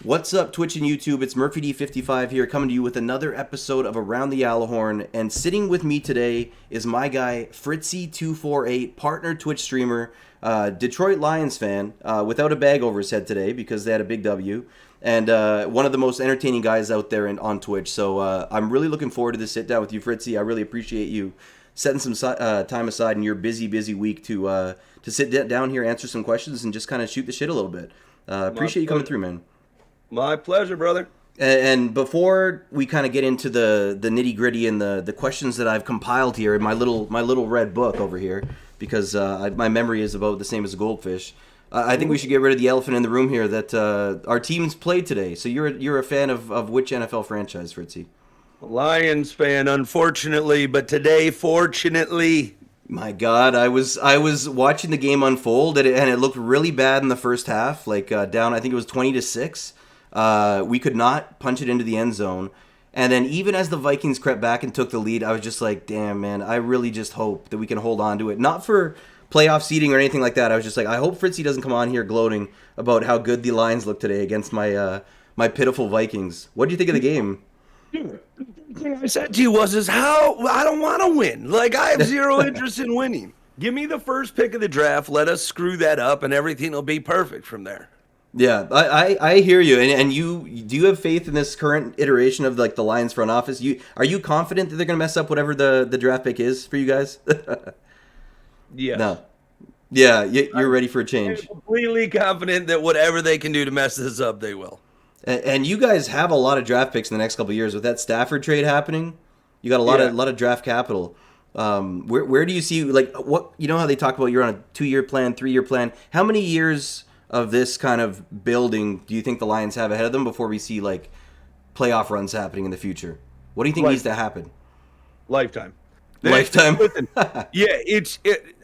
What's up, Twitch and YouTube? It's MurphyD55 here, coming to you with another episode of Around the Gjallarhorn. And sitting with me today is my guy, FRITZY248, partner Twitch streamer, Detroit Lions fan, without a bag over his head today because they had a big W. And one of the most entertaining guys out there on Twitch. So I'm really looking forward to this sit down with you, Fritzy. I really appreciate you setting some time aside in your busy week to sit down here, answer some questions, and just kind of shoot the shit a little bit. Appreciate you coming through, man. My pleasure, brother. And before we kind of get into the nitty gritty and the questions that I've compiled here in my little red book over here, because my memory is about the same as a goldfish, I think we should get rid of the elephant in the room here that our teams played today. So you're a fan of which NFL franchise, Fritzy? Lions fan, unfortunately, but today, fortunately. My God, I was watching the game unfold, and it looked really bad in the first half, like down. I think it was 20-6. We could not punch it into the end zone. And then even as the Vikings crept back and took the lead, I was just like, damn, man, I really just hope that we can hold on to it. Not for playoff seeding or anything like that. I was just like, I hope Fritzy doesn't come on here gloating about how good the Lions look today against my pitiful Vikings. What do you think of the game? Dude, the thing I said to you is how I don't want to win. Like, I have zero interest in winning. Give me the first pick of the draft. Let us screw that up, and everything will be perfect from there. Yeah, I hear you, and you do you have faith in this current iteration of like the Lions front office? Are you confident that they're gonna mess up whatever the draft pick is for you guys? Yes. No. Yeah, you're ready for a change. I'm completely confident that whatever they can do to mess this up, they will. And you guys have a lot of draft picks in the next couple of years with that Stafford trade happening. You got a lot of draft capital. Where do you see, like, what, you know how they talk about you're on a 2-year plan, 3-year plan? How many years of this kind of building do you think the Lions have ahead of them before we see like playoff runs happening in the future? What do you think needs to happen? Lifetime. Lifetime. Listen, yeah,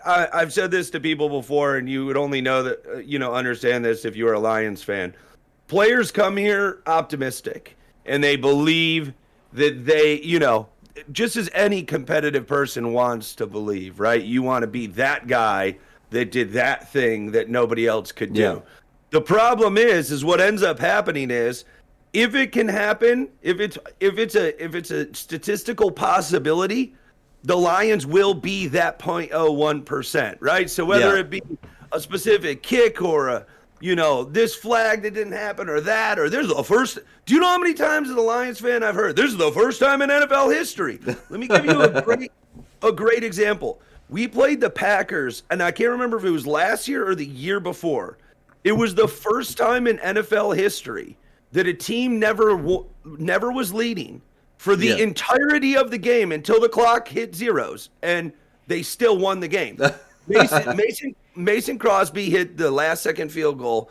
I've said this to people before, and you would only know that understand this if you are a Lions fan. Players come here optimistic, and they believe that they, just as any competitive person wants to believe, right? You want to be that guy that did that thing that nobody else could do. Yeah. The problem is what ends up happening is, if it can happen, if it's a statistical possibility, the Lions will be that 0.01%, right? So whether it be a specific kick or a this flag that didn't happen or that, or there's the first. Do you know how many times as a Lions fan I've heard, this is the first time in NFL history? Let me give you a great example. We played the Packers, and I can't remember if it was last year or the year before. It was the first time in NFL history that a team never was leading for the entirety of the game until the clock hit zeros, and they still won the game. Mason Crosby hit the last-second field goal.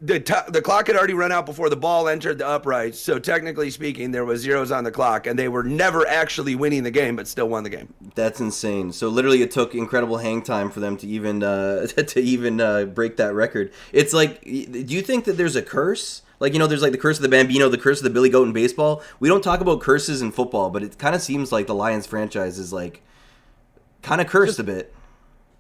The clock had already run out before the ball entered the uprights, so technically speaking, there was zeros on the clock, and they were never actually winning the game, but still won the game. That's insane. So literally, it took incredible hang time for them to even break that record. It's like, do you think that there's a curse? Like, there's like the curse of the Bambino, the curse of the Billy Goat in baseball. We don't talk about curses in football, but it kind of seems like the Lions franchise is like kind of cursed a bit.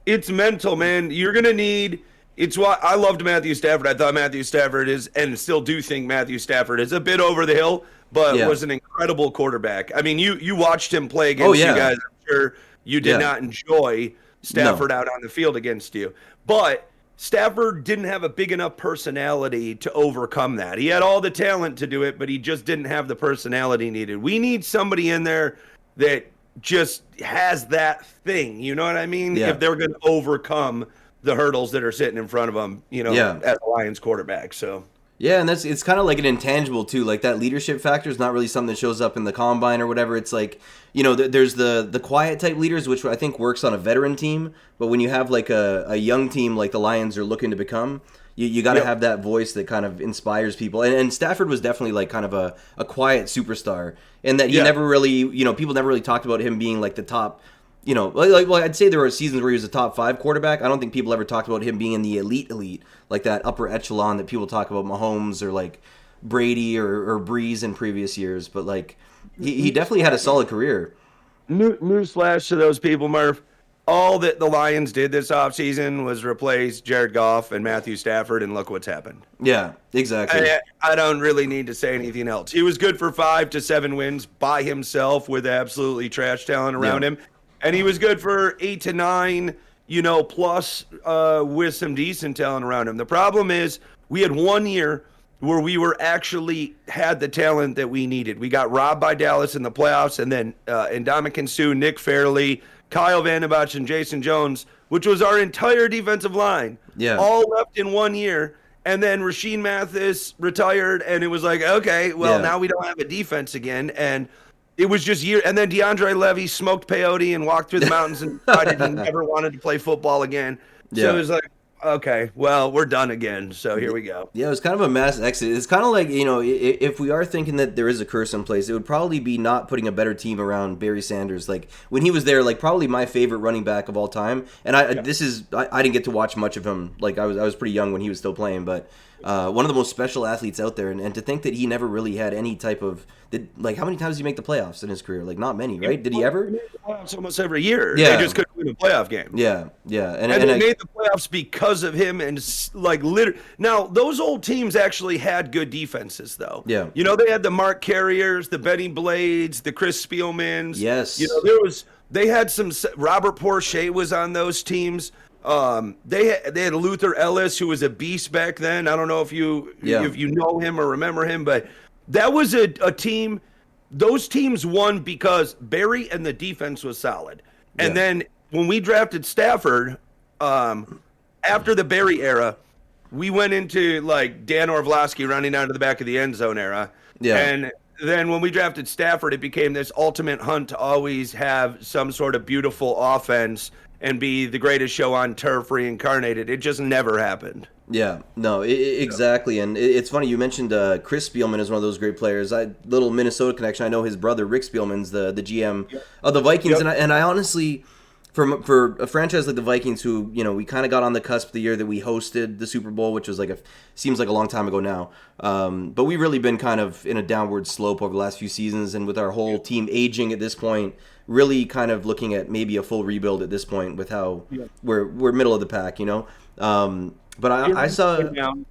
It's mental, man. You're going to need... It's why I loved Matthew Stafford. I thought Matthew Stafford is, and still do think Matthew Stafford is a bit over the hill, but was an incredible quarterback. I mean, you watched him play against you guys. I'm sure you did not enjoy Stafford out on the field against you. But Stafford didn't have a big enough personality to overcome that. He had all the talent to do it, but he just didn't have the personality needed. We need somebody in there that just has that thing. You know what I mean? Yeah. If they're going to overcome the hurdles that are sitting in front of them, as a Lions quarterback. So yeah, and it's kind of like an intangible too. Like that leadership factor is not really something that shows up in the combine or whatever. It's like, there's the quiet type leaders, which I think works on a veteran team. But when you have like a young team like the Lions are looking to become, you got to have that voice that kind of inspires people. And Stafford was definitely like kind of a quiet superstar, in that he never really, people never really talked about him being like the top. Well, I'd say there were seasons where he was a top 5 quarterback. I don't think people ever talked about him being in the elite, like that upper echelon that people talk about Mahomes or like Brady or Breeze in previous years. But like, he definitely had a solid career. Newsflash to those people, Murph. all that the Lions did this offseason was replace Jared Goff and Matthew Stafford, and look what's happened. Yeah, exactly. I don't really need to say anything else. He was good for 5 to 7 wins by himself with absolutely trash talent around him. And he was good for 8 to 9, plus with some decent talent around him. The problem is we had 1 year where we were actually had the talent that we needed. We got robbed by Dallas in the playoffs, and then Ndamukong Suh, Nick Fairley, Kyle Vandenbosch, and Jason Jones, which was our entire defensive line, all left in 1 year. And then Rasheed Mathis retired, and it was like, okay, well, now we don't have a defense again. And it was just year. And then DeAndre Levy smoked peyote and walked through the mountains and decided he never wanted to play football again. So it was like, okay, well, we're done again. So here we go. Yeah, it was kind of a mass exit. It's kind of like, if we are thinking that there is a curse in place, it would probably be not putting a better team around Barry Sanders. Like, when he was there, like, probably my favorite running back of all time. And I didn't get to watch much of him. Like, I was pretty young when he was still playing, but one of the most special athletes out there. And to think that he never really had any type of, how many times did he make the playoffs in his career? Like, not many, right? Did he ever? He made the playoffs almost every year. Yeah. They just couldn't win a playoff game. Yeah. And they made the playoffs because of him. And now those old teams actually had good defenses, though. Yeah. They had the Mark Carriers, the Benny Blades, the Chris Spielmans. Yes. They had some. Robert Porsche was on those teams. They had Luther Ellis, who was a beast back then. I don't know if you know him or remember him, but that was a team. Those teams won because Barry and the defense was solid. And then when we drafted Stafford, after the Barry era, we went into like Dan Orlovsky running out of the back of the end zone era. Yeah. And then when we drafted Stafford, it became this ultimate hunt to always have some sort of beautiful offense and be the greatest show on turf reincarnated. It just never happened. Yeah, no, exactly. And it's funny, you mentioned Chris Spielman is one of those great players. Little Minnesota connection. I know his brother, Rick Spielman's the GM of the Vikings. Yep. And I honestly, for a franchise like the Vikings, who, we kind of got on the cusp the year that we hosted the Super Bowl, which was seems like a long time ago now. But we've really been kind of in a downward slope over the last few seasons. And with our whole team aging at this point, really kind of looking at maybe a full rebuild at this point with how we're middle of the pack, But I saw, we're down.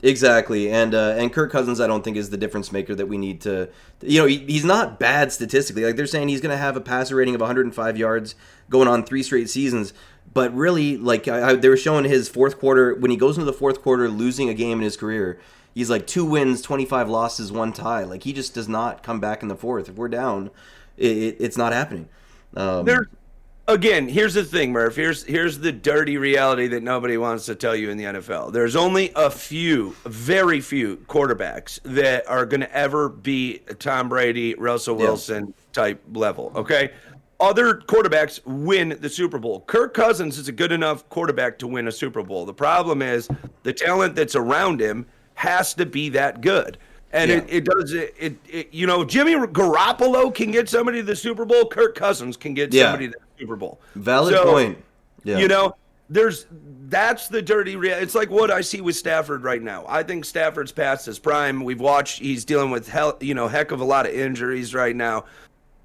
Exactly, and Kirk Cousins, I don't think is the difference maker that we need to. He's not bad statistically. Like, they're saying he's going to have a passer rating of 105 yards going on 3 straight seasons. But really, they were showing his fourth quarter, when he goes into the fourth quarter losing a game in his career, he's like 2 wins, 25 losses, 1 tie. Like, he just does not come back in the fourth. If we're down, it's not happening. Again, here's the thing, Murph. Here's the dirty reality that nobody wants to tell you in the NFL. There's only very few quarterbacks that are going to ever be a Tom Brady, Russell Wilson type level, okay? Other quarterbacks win the Super Bowl. Kirk Cousins is a good enough quarterback to win a Super Bowl. The problem is the talent that's around him has to be that good. And Jimmy Garoppolo can get somebody to the Super Bowl. Kirk Cousins can get somebody to the Super Bowl. Valid point. Yeah. That's the dirty reality. It's like what I see with Stafford right now. I think Stafford's past his prime. We've watched, he's dealing with heck of a lot of injuries right now.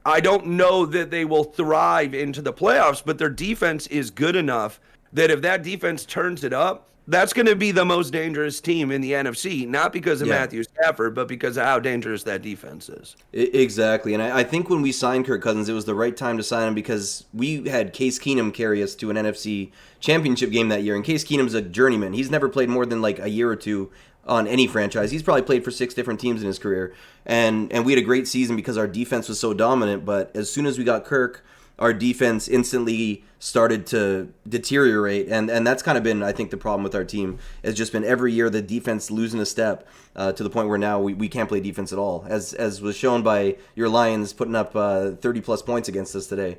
I don't know that they will thrive into the playoffs, but their defense is good enough that if that defense turns it up, that's going to be the most dangerous team in the NFC, not because of Matthew Stafford, but because of how dangerous that defense is. Exactly. And I think when we signed Kirk Cousins, it was the right time to sign him because we had Case Keenum carry us to an NFC championship game that year. And Case Keenum's a journeyman. He's never played more than like a year or two on any franchise. He's probably played for 6 different teams in his career. And we had a great season because our defense was so dominant. But as soon as we got Kirk, our defense instantly started to deteriorate, and that's kind of been, I think, the problem with our team. Has just been every year the defense losing a step to the point where now we can't play defense at all, as was shown by your Lions putting up 30-plus points against us today.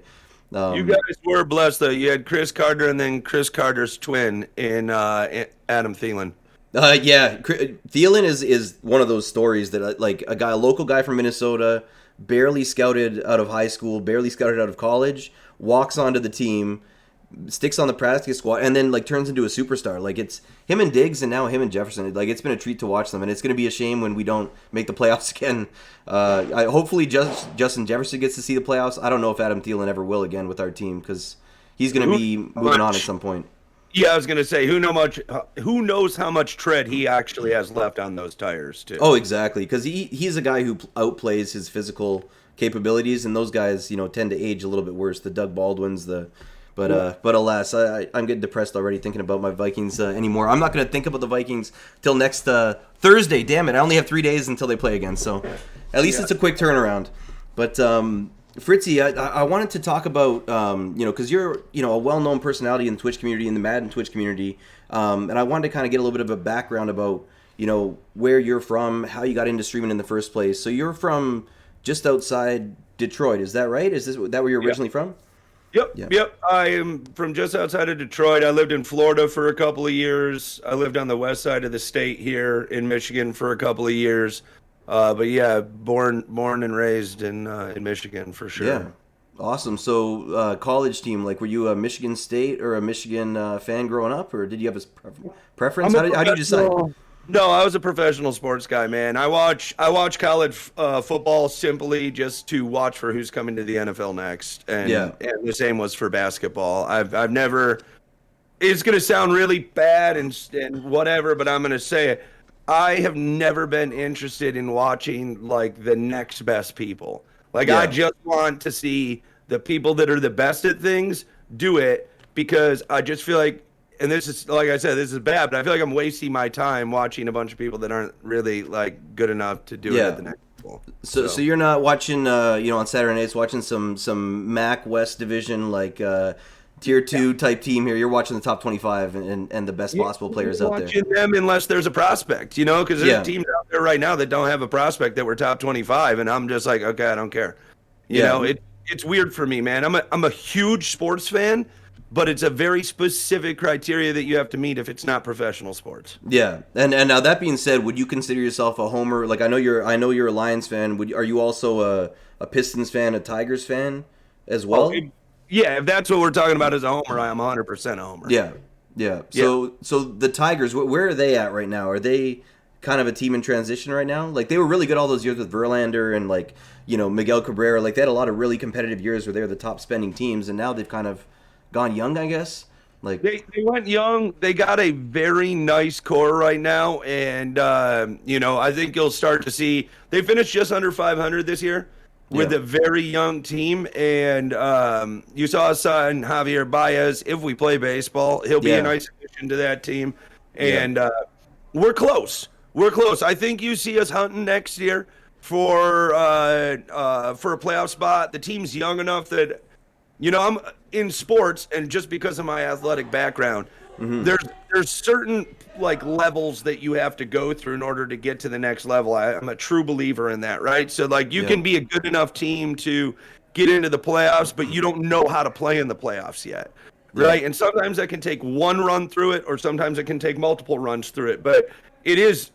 You guys were blessed, though. You had Chris Carter and then Chris Carter's twin in Adam Thielen. Thielen is one of those stories that, like, a local guy from Minnesota, barely scouted out of high school, barely scouted out of college, walks onto the team, sticks on the practice squad, and then like turns into a superstar. Like it's him and Diggs, and now him and Jefferson. Like it's been a treat to watch them, and it's going to be a shame when we don't make the playoffs again. Hopefully, Justin Jefferson gets to see the playoffs. I don't know if Adam Thielen ever will again with our team because he's going to be moving on at some point. Yeah, I was gonna say, who knows how much tread he actually has left on those tires too. Oh, exactly, because he's a guy who outplays his physical capabilities, and those guys, tend to age a little bit worse. The Doug Baldwins, but alas, I'm getting depressed already thinking about my Vikings anymore. I'm not gonna think about the Vikings till next Thursday. Damn it, I only have 3 days until they play again, so at least it's a quick turnaround. But Fritzy, I wanted to talk about, because you're, a well-known personality in the Twitch community, in the Madden Twitch community, and I wanted to kind of get a little bit of a background about, where you're from, how you got into streaming in the first place. So you're from just outside Detroit, is that right? Is that where you're originally from? Yep. I am from just outside of Detroit. I lived in Florida for a couple of years. I lived on the west side of the state here in Michigan for a couple of years. But yeah, born and raised in Michigan for sure. Yeah, awesome. So college team, like, were you a Michigan State or a Michigan fan growing up, or did you have a preference? How do you decide? No, I was a professional sports guy, man. I watch college football simply just to watch for who's coming to the NFL next, and the same was for basketball. I've never. It's gonna sound really bad and whatever, but I'm gonna say it. I have never been interested in watching like the next best people. I just want to see the people that are the best at things do it, because I just feel like, and this is, like I said, this is bad, but I feel like I'm wasting my time watching a bunch of people that aren't really like good enough to do it at the next level. So you're not watching, on Saturday nights, watching some MAC West Division Tier 2 type team here. You're watching the top 25 and the best possible players out there. Watching them unless there's a prospect, because there's teams out there right now that don't have a prospect that were top 25, and I'm just like, okay, I don't care. It's weird for me, man. I'm a huge sports fan, but it's a very specific criteria that you have to meet if it's not professional sports. Yeah, and now that being said, would you consider yourself a homer? Like, I know you're a Lions fan. Are you also a Pistons fan, a Tigers fan as well? Yeah, if that's what we're talking about as a homer, I am 100% a homer. Yeah. So the Tigers, where are they at right now? Are they kind of a team in transition right now? Like, they were really good all those years with Verlander and Miguel Cabrera. Like, they had a lot of really competitive years where they were the top spending teams, and now they've kind of gone young, I guess. Like, they went young. They got a very nice core right now, and I think you'll start to see they finished just under 500 this year. With a very young team, and you saw us sign Javier Baez. If we play baseball, he'll be a nice addition to that team, and we're close. I think you see us hunting next year for a playoff spot. The team's young enough that, I'm in sports, and just because of my athletic background, there's certain levels that you have to go through in order to get to the next level. I'm a true believer in that, right? So you can be a good enough team to get into the playoffs, but you don't know how to play in the playoffs yet, right? And sometimes that can take one run through it, or sometimes it can take multiple runs through it. But it's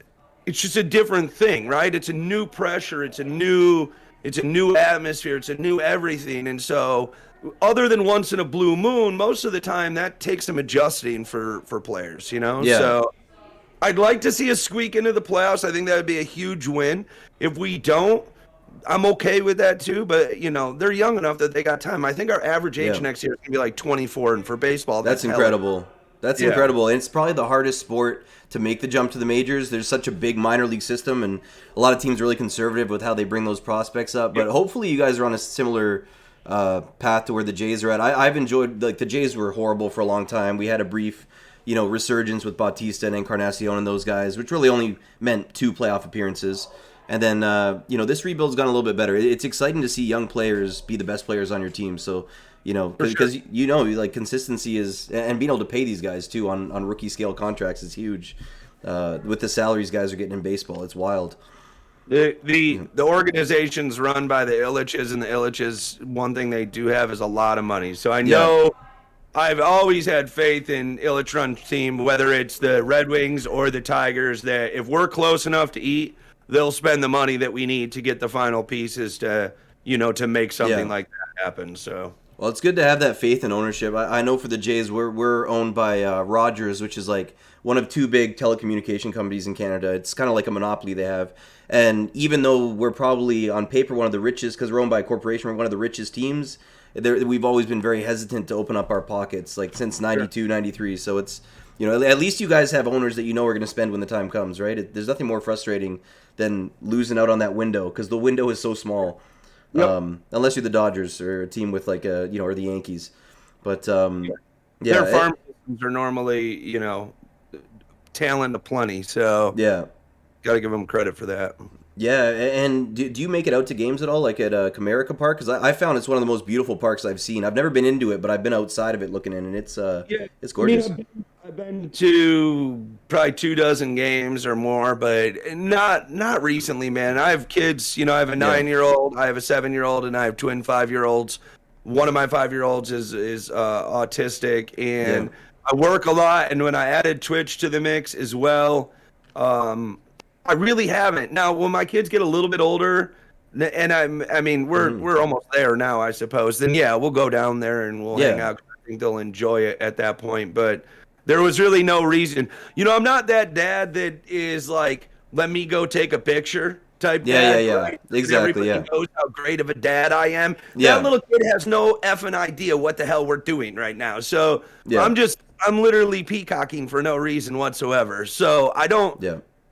just a different thing, right? It's a new pressure, it's a new atmosphere, it's a new everything, and so. Other than once in a blue moon, most of the time that takes some adjusting for players, So I'd like to see us squeak into the playoffs. I think that would be a huge win. If we don't, I'm okay with that too. But, they're young enough that they got time. I think our average age next year is going to be like 24. And for baseball, that's incredible. That's incredible. And it's probably the hardest sport to make the jump to the majors. There's such a big minor league system, and a lot of teams are really conservative with how they bring those prospects up. But hopefully you guys are on a similar path to where the Jays are at. I've enjoyed, the Jays were horrible for a long time. We had a brief, resurgence with Bautista and Encarnacion and those guys, which really only meant 2 playoff appearances. And then, this rebuild's gone a little bit better. It's exciting to see young players be the best players on your team. So, because consistency is, and being able to pay these guys too on rookie scale contracts is huge. With the salaries guys are getting in baseball, it's wild. The organizations run by the Illiches, and the Illiches, one thing they do have is a lot of money. So I know I've always had faith in Illich run team, whether it's the Red Wings or the Tigers, that if we're close enough to eat, they'll spend the money that we need to get the final pieces to, to make something like that happen. So Well, it's good to have that faith and ownership. I know for the Jays, we're owned by Rogers, which is like one of two big telecommunication companies in Canada. It's kind of like a monopoly they have. And even though we're probably on paper one of the richest, because we're owned by a corporation, we're one of the richest teams. We've always been very hesitant to open up our pockets, like since 92, 93. So it's, at least you guys have owners that you know are going to spend when the time comes, right? There's nothing more frustrating than losing out on that window, because the window is so small. Yep. Unless you're the Dodgers or a team with like or the Yankees, but Their farm systems are normally, talent aplenty, so yeah, got to give them credit for that. yeah. And do you make it out to games at all, like at Comerica Park? Because I found it's one of the most beautiful parks I've seen. I've never been into it, but I've been outside of it looking in, and it's gorgeous. I've been to probably 24 games or more, but not recently, man. I have kids, I have a 9-year-old, I have a 7-year-old, and I have twin 5-year-olds. One of my 5-year-olds is autistic, and I work a lot. And when I added Twitch to the mix as well, I really haven't. Now, when my kids get a little bit older, and we're almost there now, I suppose. Then we'll go down there and we'll hang out. I think they'll enjoy it at that point, but. There was really no reason. I'm not that dad that is like, let me go take a picture type dad. Yeah. Right? Exactly, Everybody knows how great of a dad I am. Yeah. That little kid has no effing idea what the hell we're doing right now. So I'm literally peacocking for no reason whatsoever. So I don't,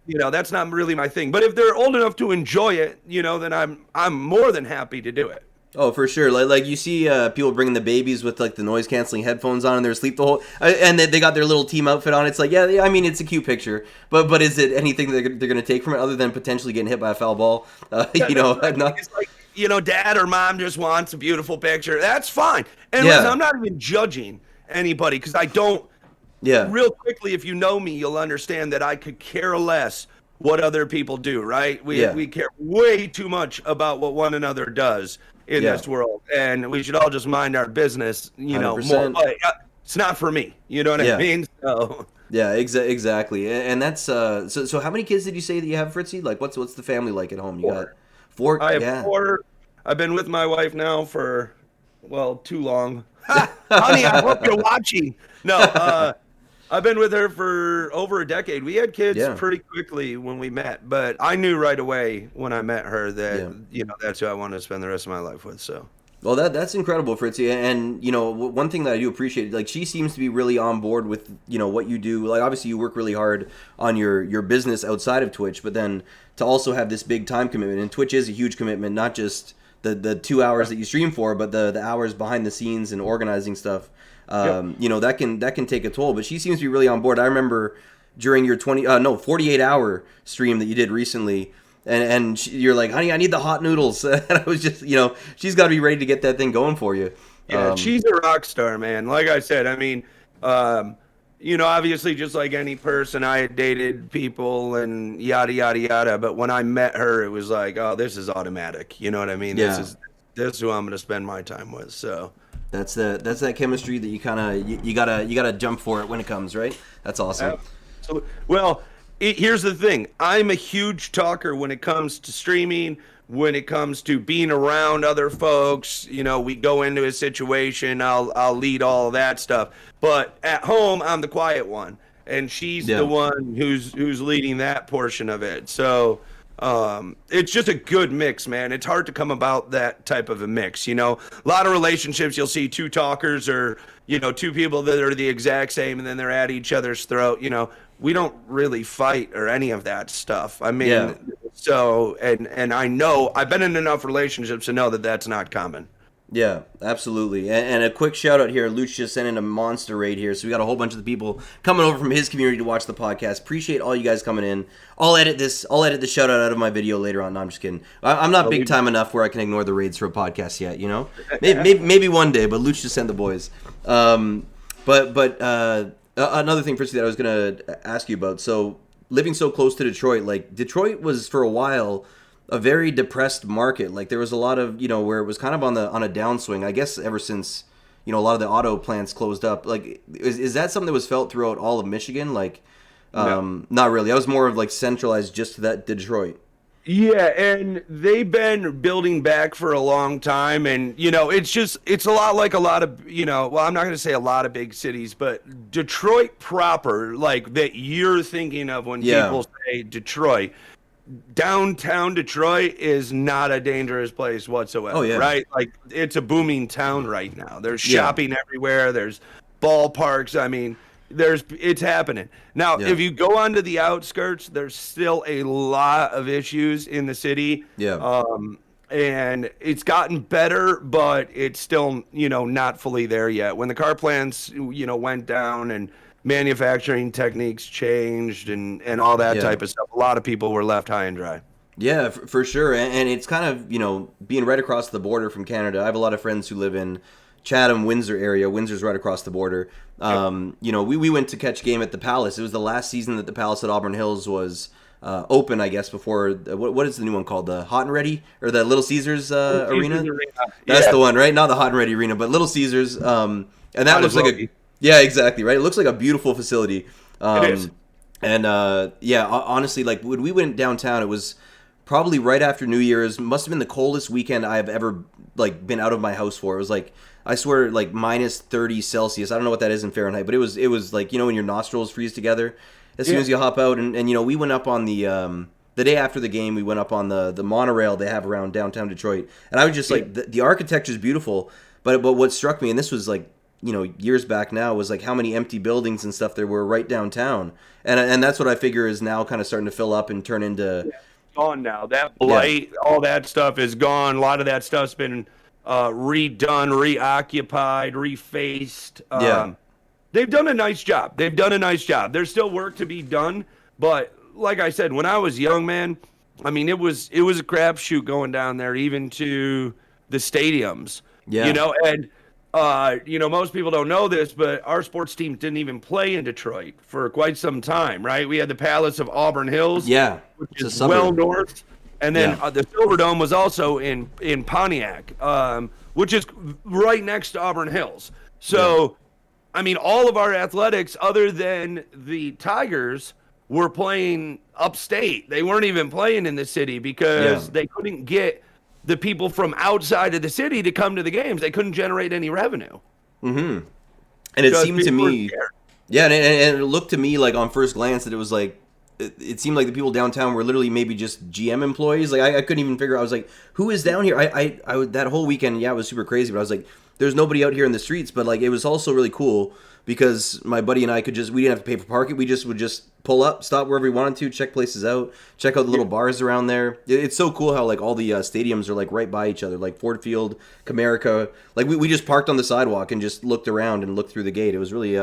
that's not really my thing. But if they're old enough to enjoy it, then I'm more than happy to do it. Oh, for sure. Like you see people bringing the babies with like the noise canceling headphones on and they're asleep the whole, and they got their little team outfit on. It's like, I mean, it's a cute picture, but is it anything they're going to take from it other than potentially getting hit by a foul ball? It's like, dad or mom just wants a beautiful picture. That's fine. And listen, I'm not even judging anybody because I don't. Yeah. Real quickly, if you know me, you'll understand that I could care less what other people do, right? We care way too much about what one another does in this world, and we should all just mind our business, more. It's not for me, you know what I mean? So exactly. And that's so how many kids did you say that you have, Fritzy? Like what's the family like at home? You got 4? I have 4. I've been with my wife now for too long. Honey, I hope you're watching. No, I've been with her for over a decade. We had kids pretty quickly when we met, but I knew right away when I met her that that's who I wanted to spend the rest of my life with. So, well, that's incredible, Fritzy. And one thing that I do appreciate, like she seems to be really on board with what you do. Like obviously you work really hard on your business outside of Twitch, but then to also have this big time commitment. And Twitch is a huge commitment, not just the 2 hours that you stream for, but the hours behind the scenes and organizing stuff. That can take a toll, but she seems to be really on board. I remember during your 48-hour stream that you did recently, and you're like, honey, I need the hot noodles. And I was just, she's got to be ready to get that thing going for you. Yeah, she's a rock star, man. Like I said, I mean, obviously just like any person, I had dated people and yada, yada, yada. But when I met her, it was like, oh, this is automatic. You know what I mean? Yeah. This is who I'm going to spend my time with. So. That's that chemistry that you kind of you gotta jump for it when it comes, right? That's awesome. Absolutely. Well, here's the thing. I'm a huge talker when it comes to streaming, when it comes to being around other folks. We go into a situation, I'll lead all of that stuff. But at home, I'm the quiet one, and she's the one who's leading that portion of it. So. It's just a good mix, man. It's hard to come about that type of a mix. A lot of relationships, you'll see 2 talkers or, 2 people that are the exact same and then they're at each other's throat. We don't really fight or any of that stuff. I mean, so, and I know I've been in enough relationships to know that that's not common. Yeah, absolutely. And a quick shout out here. Luch just sent in a monster raid here. So we got a whole bunch of the people coming over from his community to watch the podcast. Appreciate all you guys coming in. I'll edit the shout out of my video later on. No, I'm just kidding. I'm not big time enough where I can ignore the raids for a podcast yet, Maybe one day, but Luch just sent the boys. But another thing, Fritzy, that I was going to ask you about. So living so close to Detroit, like Detroit was for a while a very depressed market. Like there was a lot of, where it was kind of on a downswing, I guess, ever since, a lot of the auto plants closed up. Like, is that something that was felt throughout all of Michigan? Like, No. Not really. I was more of like centralized just to that Detroit. Yeah, and they've been building back for a long time, and it's a lot like a lot of well, I'm not going to say a lot of big cities, but Detroit proper, like that you're thinking of when Yeah. people say Detroit. Downtown Detroit is not a dangerous place Oh whatsoever, yeah. right? Like it's a booming town right now. There's Yeah. shopping everywhere. There's ballparks. I mean, it's happening. Now, Yeah. if you go onto the outskirts, there's still a lot of issues in the city. Yeah. And it's gotten better, but it's still, not fully there yet. When the car plants, went down and manufacturing techniques changed and all that Yeah. type of stuff, a lot of people were left high and dry. Yeah, for sure. And it's kind of, being right across the border from Canada. I have a lot of friends who live in Chatham, Windsor area. Windsor's right across the border. We went to catch game at the Palace. It was the last season that the Palace at Auburn Hills was open, I guess, before, what is the new one called? The Hot and Ready? Or the Little Caesars Arena? That's the one, right? Not the Hot and Ready Arena, but Little Caesars. And that looks like a... Yeah, exactly, right? It looks like a beautiful facility. It is. And honestly, like when we went downtown, it was probably right after New Year's. Must have been the coldest weekend I have ever like been out of my house for. It was like, I swear, like minus 30 Celsius. I don't know what that is in Fahrenheit, but it was like, when your nostrils freeze together as soon as you hop out. And we went up on the day after the game, we went up on the monorail they have around downtown Detroit. And I was just like, the architecture is beautiful, but what struck me, and this was like, years back now, was like how many empty buildings and stuff there were right downtown. And that's what I figure is now kind of starting to fill up and turn into... Gone now. That blight, all that stuff is gone. A lot of that stuff's been redone, reoccupied, refaced. They've done a nice job. There's still work to be done, but like I said, when I was young, man, I mean, it was a crapshoot going down there, even to the stadiums. Yeah. And most people don't know this, but our sports team didn't even play in Detroit for quite some time, right? We had the Palace of Auburn Hills, which is well north, and then the Silverdome was also in Pontiac, which is right next to Auburn Hills. So, I mean, all of our athletics, other than the Tigers, were playing upstate. They weren't even playing in the city because they couldn't get the people from outside of the city to come to the games. They couldn't generate any revenue. Mm-hmm. And it seemed to me, and it looked to me like on first glance that it was like, it seemed like the people downtown were literally maybe just GM employees. Like I couldn't even figure out. I was like, who is down here? I that whole weekend, it was super crazy. But I was like, there's nobody out here in the streets. But like, it was also really cool because my buddy and I we didn't have to pay for parking. We would just pull up, stop wherever we wanted to, check places out, check out the little bars around there. It's so cool how like all the stadiums are like right by each other, like Ford Field, Comerica. Like we just parked on the sidewalk and just looked around and looked through the gate. It was really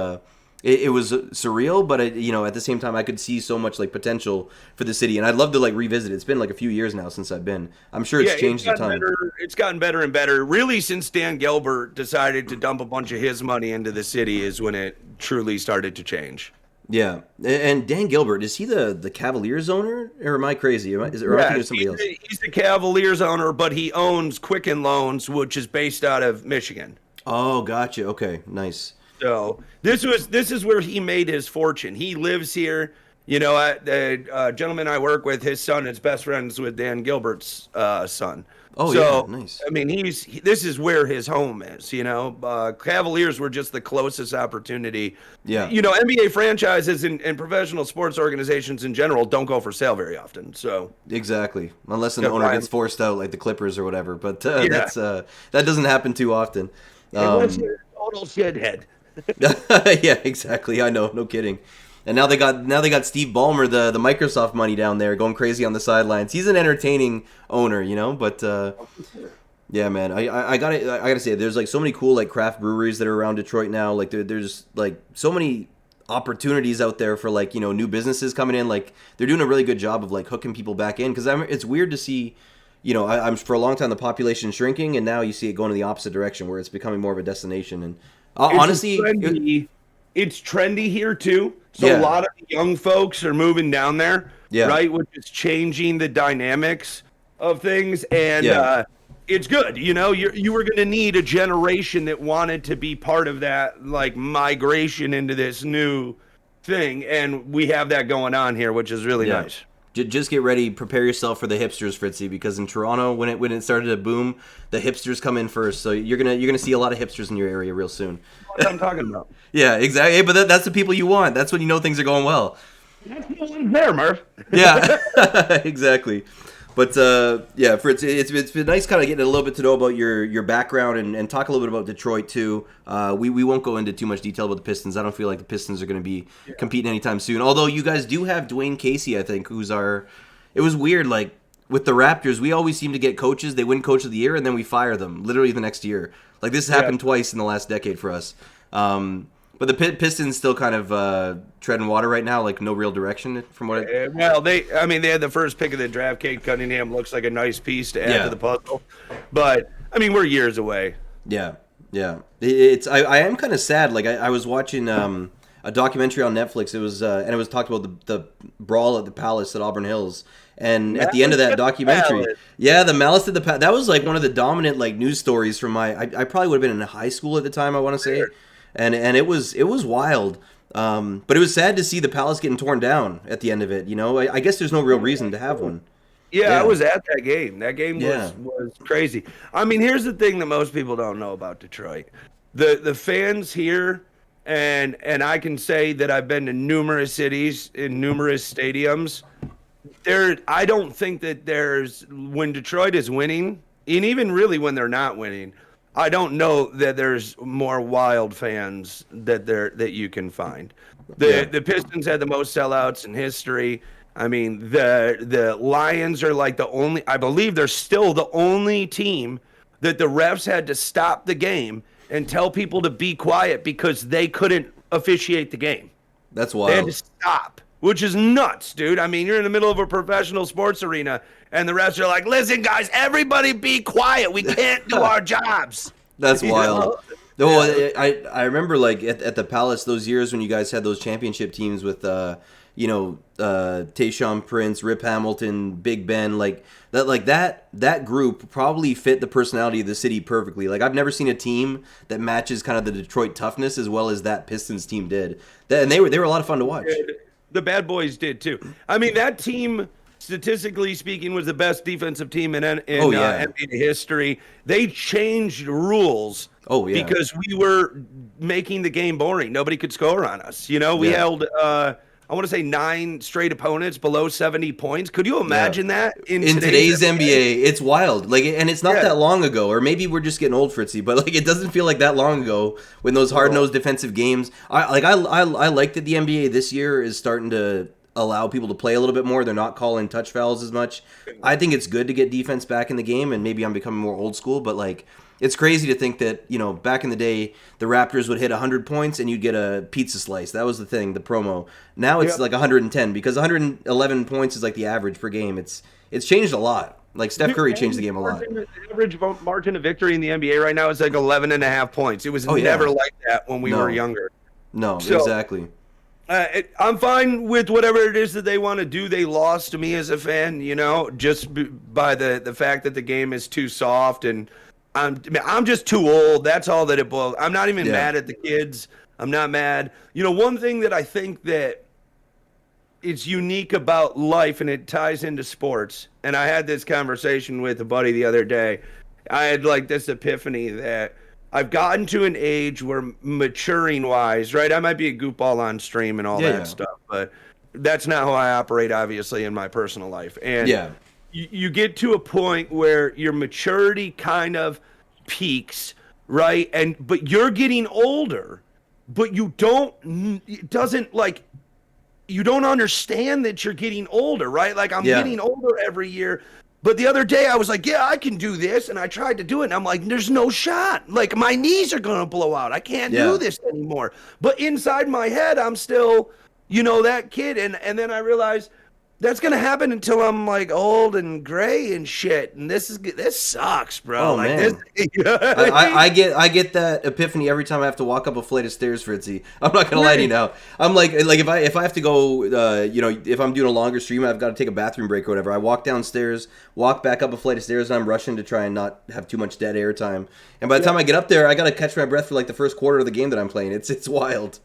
it was surreal, but at the same time I could see so much like potential for the city, and I'd love to like revisit it. It's been like a few years now since I've been. I'm sure it's changed a ton. It's gotten better and better. Really, since Dan Gilbert decided to dump a bunch of his money into the city is when it truly started to change. Yeah, and Dan Gilbert, is he the Cavaliers owner, or am I crazy? Or I think it's somebody else? He's the Cavaliers owner, but he owns Quicken Loans, which is based out of Michigan. Oh, gotcha. Okay, nice. So this is where he made his fortune. He lives here. The gentleman I work with, his son is best friends with Dan Gilbert's son. Oh, so, yeah, nice. I mean, this is where his home is. Cavaliers were just the closest opportunity. Yeah. NBA franchises and professional sports organizations in general don't go for sale very often. So exactly, unless an owner gets forced out, like the Clippers or whatever. But that doesn't happen too often. Unless you're a total shithead. Yeah, exactly. I know, no kidding. And now they got Steve Ballmer, the Microsoft money down there, going crazy on the sidelines. He's an entertaining owner, but yeah, man, I gotta say, there's like so many cool like craft breweries that are around Detroit now. Like there's like so many opportunities out there for like new businesses coming in. Like they're doing a really good job of like hooking people back in, because it's weird to see. I'm for a long time the population shrinking, and now you see it going in the opposite direction where it's becoming more of a destination. And honestly, it's trendy here too. So a lot of young folks are moving down there, right? Which is changing the dynamics of things, and it's good. You were going to need a generation that wanted to be part of that, like migration into this new thing, and we have that going on here, which is really nice. Just get ready, prepare yourself for the hipsters, Fritzy, because in Toronto, when it started to boom, the hipsters come in first. So you're gonna see a lot of hipsters in your area real soon. What I'm talking about. Yeah, exactly. Hey, but that's the people you want. That's when you know things are going well. That's no one's there, Murph. Yeah, exactly. But yeah, Fritz, it's been nice kind of getting a little bit to know about your background and talk a little bit about Detroit too. We won't go into too much detail about the Pistons. I don't feel like the Pistons are going to be competing anytime soon. Although you guys do have Dwayne Casey, I think, who's our. It was weird, like with the Raptors, we always seem to get coaches. They win Coach of the Year and then we fire them literally the next year. Like this has happened twice in the last decade for us. But the Pistons still kind of treading water right now, like no real direction from what. Well, they had the first pick of the draft. Cade Cunningham looks like a nice piece to add to the puzzle, but I mean we're years away. Yeah. I am kind of sad. Like I was watching a documentary on Netflix. It was and it was talked about the brawl at the Palace at Auburn Hills. And at the end of that documentary, the Malice at the Palace. That was like one of the dominant like news stories from I probably would have been in high school at the time. I want to say. And it was wild, but it was sad to see the Palace getting torn down at the end of it. You know, I guess there's no real reason to have one. Yeah, I was at that game. That game was crazy. I mean, here's the thing that most people don't know about Detroit: the fans here, and I can say that I've been to numerous cities in numerous stadiums. I don't think that when Detroit is winning, and even really when they're not winning. I don't know that there's more wild fans that you can find. The Pistons had the most sellouts in history. I mean, the Lions are like I believe they're still the only team that the refs had to stop the game and tell people to be quiet because they couldn't officiate the game. That's wild. They had to stop, which is nuts, dude. I mean, you're in the middle of a professional sports arena, and the refs are like, listen, guys, everybody be quiet. We can't do our jobs. That's wild. No, I remember like at the Palace those years when you guys had those championship teams with Tayshaun Prince, Rip Hamilton, Big Ben, that group probably fit the personality of the city perfectly. Like I've never seen a team that matches kind of the Detroit toughness as well as that Pistons team did. And they were a lot of fun to watch. The Bad Boys did too. I mean, that team, statistically speaking, was the best defensive team in NBA history. They changed rules because we were making the game boring. Nobody could score on us. You know, we held, I want to say 9 straight opponents below 70 points. Could you imagine that in today's NBA? It's wild. Like, and it's not that long ago, or maybe we're just getting old, Fritzy. But like, it doesn't feel like that long ago when those hard-nosed defensive games. I like that the NBA this year is starting to allow people to play a little bit more. They're not calling touch fouls as much. I think it's good to get defense back in the game, and maybe I'm becoming more old school, but like it's crazy to think that, you know, back in the day the Raptors would hit 100 points and you'd get a pizza slice. That was the thing, the promo. Now it's like 110 because 111 points is like the average per game. It's changed a lot. Like Steph Curry changed the game a lot. The average margin of victory in the NBA right now is like 11.5 points. It was never like that when we were younger. No, exactly. I'm fine with whatever it is that they want to do. They lost to me as a fan, you know, just by the fact that the game is too soft, and I'm just too old. That's all that it boils. I'm not even mad at the kids. I'm not mad. You know, one thing that I think that is unique about life, and it ties into sports, and I had this conversation with a buddy the other day. I had like this epiphany that I've gotten to an age where maturing wise, right? I might be a goofball on stream and all that stuff, but that's not how I operate, obviously, in my personal life. And you get to a point where your maturity kind of peaks, right? But you're getting older, but you don't understand that you're getting older, right? Like I'm getting older every year. But the other day I was like, I can do this. And I tried to do it. And I'm like, there's no shot. Like my knees are going to blow out. I can't do this anymore. But inside my head, I'm still, you know, that kid. And then I realized that's going to happen until I'm like old and gray and shit. And this sucks, bro. Oh, like, man. I get that epiphany every time I have to walk up a flight of stairs, Fritzy. I'm not going to lie to you now. I'm like if I have to go, you know, if I'm doing a longer stream, I've got to take a bathroom break or whatever. I walk downstairs, walk back up a flight of stairs, and I'm rushing to try and not have too much dead air time. And by the time I get up there, I got to catch my breath for like the first quarter of the game that I'm playing. It's wild.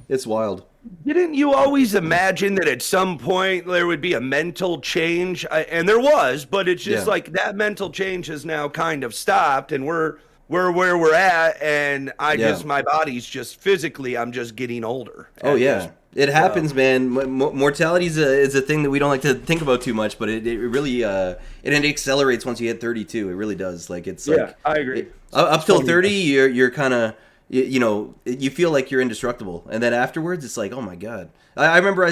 It's wild. Didn't you always imagine that at some point there would be a mental change? And there was, but it's just Yeah. like that mental change has now kind of stopped, and we're where we're at, and Yeah. my body's just physically, I'm just getting older Oh at this. yeah, it So, happens, man. Mortality is a thing that we don't like to think about too much, but it really it accelerates once you hit 32. It really does. Like it's yeah, like I agree. up till Totally. 30, you're kind of you know you feel like you're indestructible, and then afterwards it's like, oh my god. I remember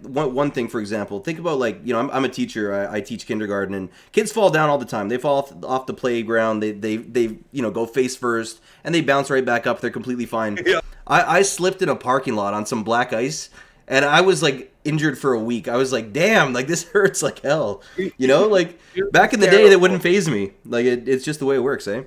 one thing, for example. Think about, like, you know, I'm a teacher. I teach kindergarten, and kids fall down all the time. They fall off the playground. They you know, go face first, and they bounce right back up. They're completely fine. Yeah. I slipped in a parking lot on some black ice, and I was like injured for a week. I was like, damn, like this hurts like hell. You know, like back in the day, that wouldn't phase me. Like it's just the way it works, eh?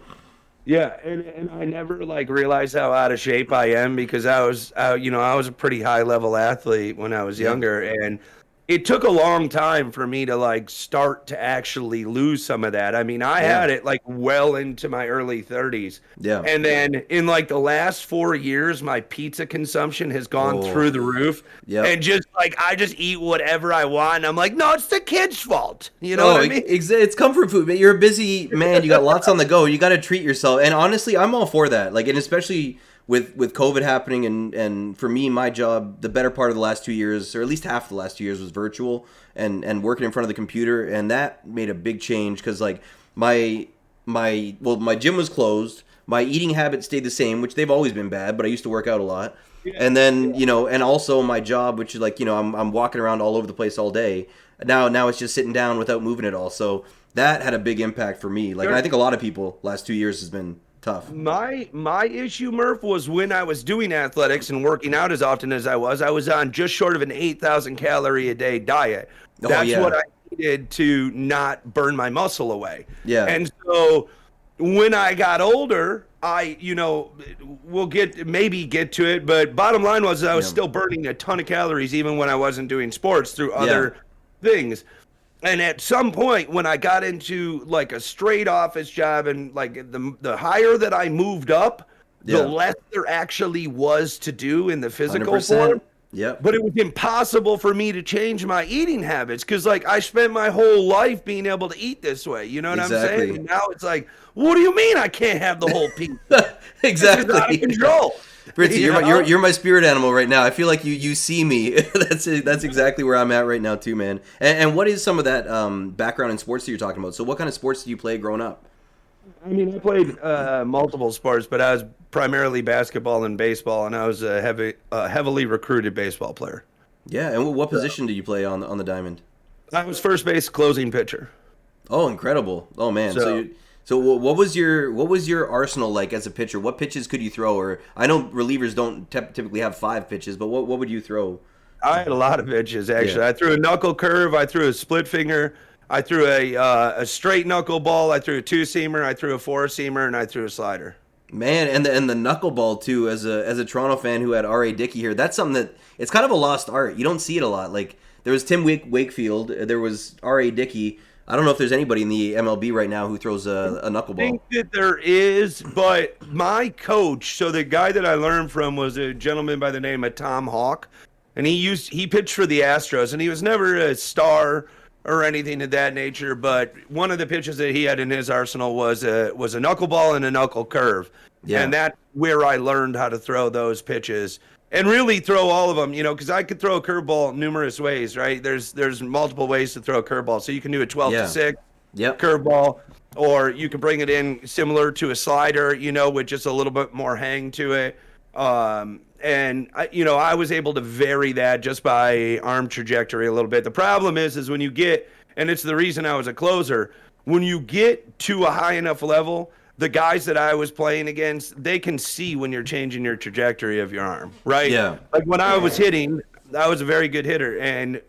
Yeah, and I never like realized how out of shape I am because I was I was a pretty high level athlete when I was Yeah. younger, and it took a long time for me to like start to actually lose some of that. I mean, I Yeah. had it like well into my early 30s. Yeah. And then in like the last 4 years, my pizza consumption has gone Oh. through the roof. Yep. And just like I just eat whatever I want. And I'm like, no, it's the kid's fault. You know Oh, what I mean? it's comfort food, man. You're a busy man. You got lots on the go. You got to treat yourself. And honestly, I'm all for that. Like, and especially with COVID happening, and for me, my job, the better part of the last 2 years, or at least half of the last 2 years, was virtual and working in front of the computer, and that made a big change because like my gym was closed. My eating habits stayed the same, which they've always been bad, but I used to work out a lot. And then, you know, and also my job, which is like, you know, I'm walking around all over the place all day. Now it's just sitting down without moving at all. So that had a big impact for me. Like, and I think a lot of people last 2 years has been tough. My issue, Murph, was when I was doing athletics and working out as often as I was on just short of an 8,000 calorie a day diet. Oh, That's yeah. what I needed to not burn my muscle away. Yeah. And so when I got older, we'll get to it, but bottom line was I was still burning a ton of calories even when I wasn't doing sports through other things. And at some point when I got into like a straight office job, and like the higher that I moved up, the less there actually was to do in the physical 100%. form. Yep. But it was impossible for me to change my eating habits because, like, I spent my whole life being able to eat this way. You know what I'm saying? And now it's like, what do you mean I can't have the whole pizza? Exactly. It's out of control. Fritzy, you're my spirit animal right now. I feel like you see me. That's exactly where I'm at right now too, man. And what is some of that background in sports that you're talking about? So what kind of sports did you play growing up? I mean, I played multiple sports, but I was primarily basketball and baseball, and I was a heavily recruited baseball player. Yeah, and what position did you play on the diamond? I was first base closing pitcher. Oh, incredible! Oh man, so what was your arsenal like as a pitcher? What pitches could you throw? Or I know relievers don't typically have 5 pitches, but what would you throw? I had a lot of pitches actually. Yeah. I threw a knuckle curve. I threw a split finger. I threw a straight knuckleball. I threw a 2-seamer. I threw a 4-seamer, and I threw a slider. Man, and the knuckleball too. As a Toronto fan who had R.A. Dickey here, that's something that it's kind of a lost art. You don't see it a lot. Like there was Tim Wakefield, there was R.A. Dickey. I don't know if there's anybody in the MLB right now who throws a knuckleball. I think that there is, but my coach, so the guy that I learned from was a gentleman by the name of Tom Hawk, and he pitched for the Astros, and he was never a star or anything of that nature, but one of the pitches that he had in his arsenal was a knuckleball and a knuckle curve. Yeah. And that's where I learned how to throw those pitches and really throw all of them, because I could throw a curveball numerous ways, right? There's multiple ways to throw a curveball. So you can do a 12-6 curveball, or you can bring it in similar to a slider, with just a little bit more hang to it. And I was able to vary that just by arm trajectory a little bit. The problem is when you get, and it's the reason I was a closer, when you get to a high enough level, the guys that I was playing against, they can see when you're changing your trajectory of your arm, right? Yeah. Like when I was hitting, I was a very good hitter, and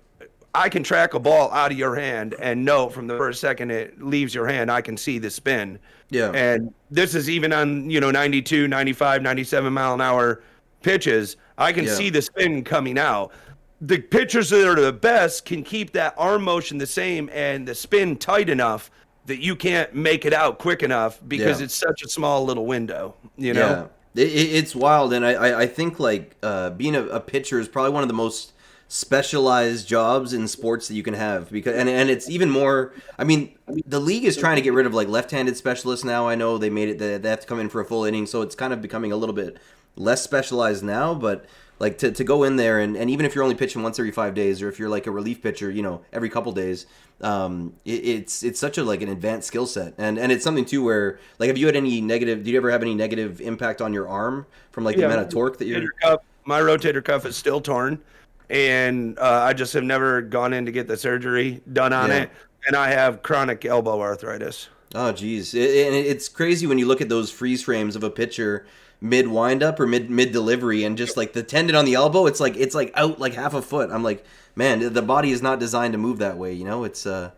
I can track a ball out of your hand and know from the first second it leaves your hand, I can see the spin. Yeah. And this is even on, 92, 95, 97 mile an hour pitches. I can see the spin coming out. The pitchers that are the best can keep that arm motion the same and the spin tight enough that you can't make it out quick enough because it's such a small little window, Yeah. It's wild, and I think like being a pitcher is probably one of the most specialized jobs in sports that you can have because and it's even more. I mean, the league is trying to get rid of like left-handed specialists now. I know they made it that they have to come in for a full inning, so it's kind of becoming a little bit less specialized now. But like to go in there and even if you're only pitching once every 5 days, or if you're like a relief pitcher, every couple days, it's such a like an advanced skill set, and it's something too where like have you had any negative? Did you ever have any negative impact on your arm from like the amount of torque that you're? My rotator cuff is still torn, and I just have never gone in to get the surgery done on it, and I have chronic elbow arthritis. Oh, geez, and it's crazy when you look at those freeze frames of a pitcher mid windup or mid delivery, and just like the tendon on the elbow, it's like out like half a foot. I'm like, man, the body is not designed to move that way. It's the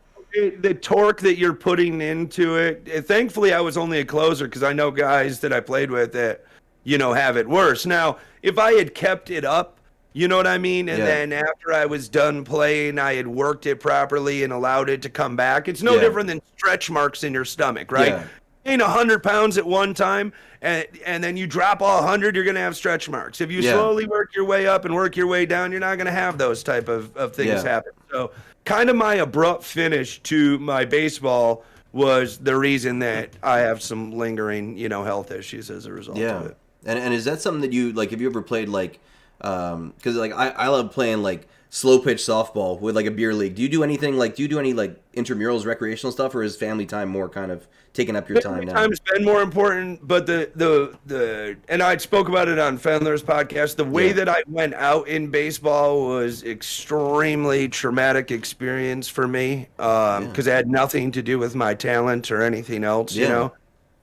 torque that you're putting into it. Thankfully, I was only a closer because I know guys that I played with that have it worse. Now, if I had kept it up, you know what I mean? And then after I was done playing, I had worked it properly and allowed it to come back. It's no different than stretch marks in your stomach, right? Yeah. Gain 100 pounds at one time, and then you drop all 100, you're going to have stretch marks. If you slowly work your way up and work your way down, you're not going to have those type of things happen. So kind of my abrupt finish to my baseball was the reason that I have some lingering, health issues as a result of it. And is that something that you like? Have you ever played like? Because like I love playing like slow pitch softball with like a beer league. Do you do anything like? Do you do any like intramurals, recreational stuff, or is family time more kind of taking up your time now? Time's been more important, but the and I spoke about it on Fendler's podcast. The way that I went out in baseball was extremely traumatic experience for me because it had nothing to do with my talent or anything else. It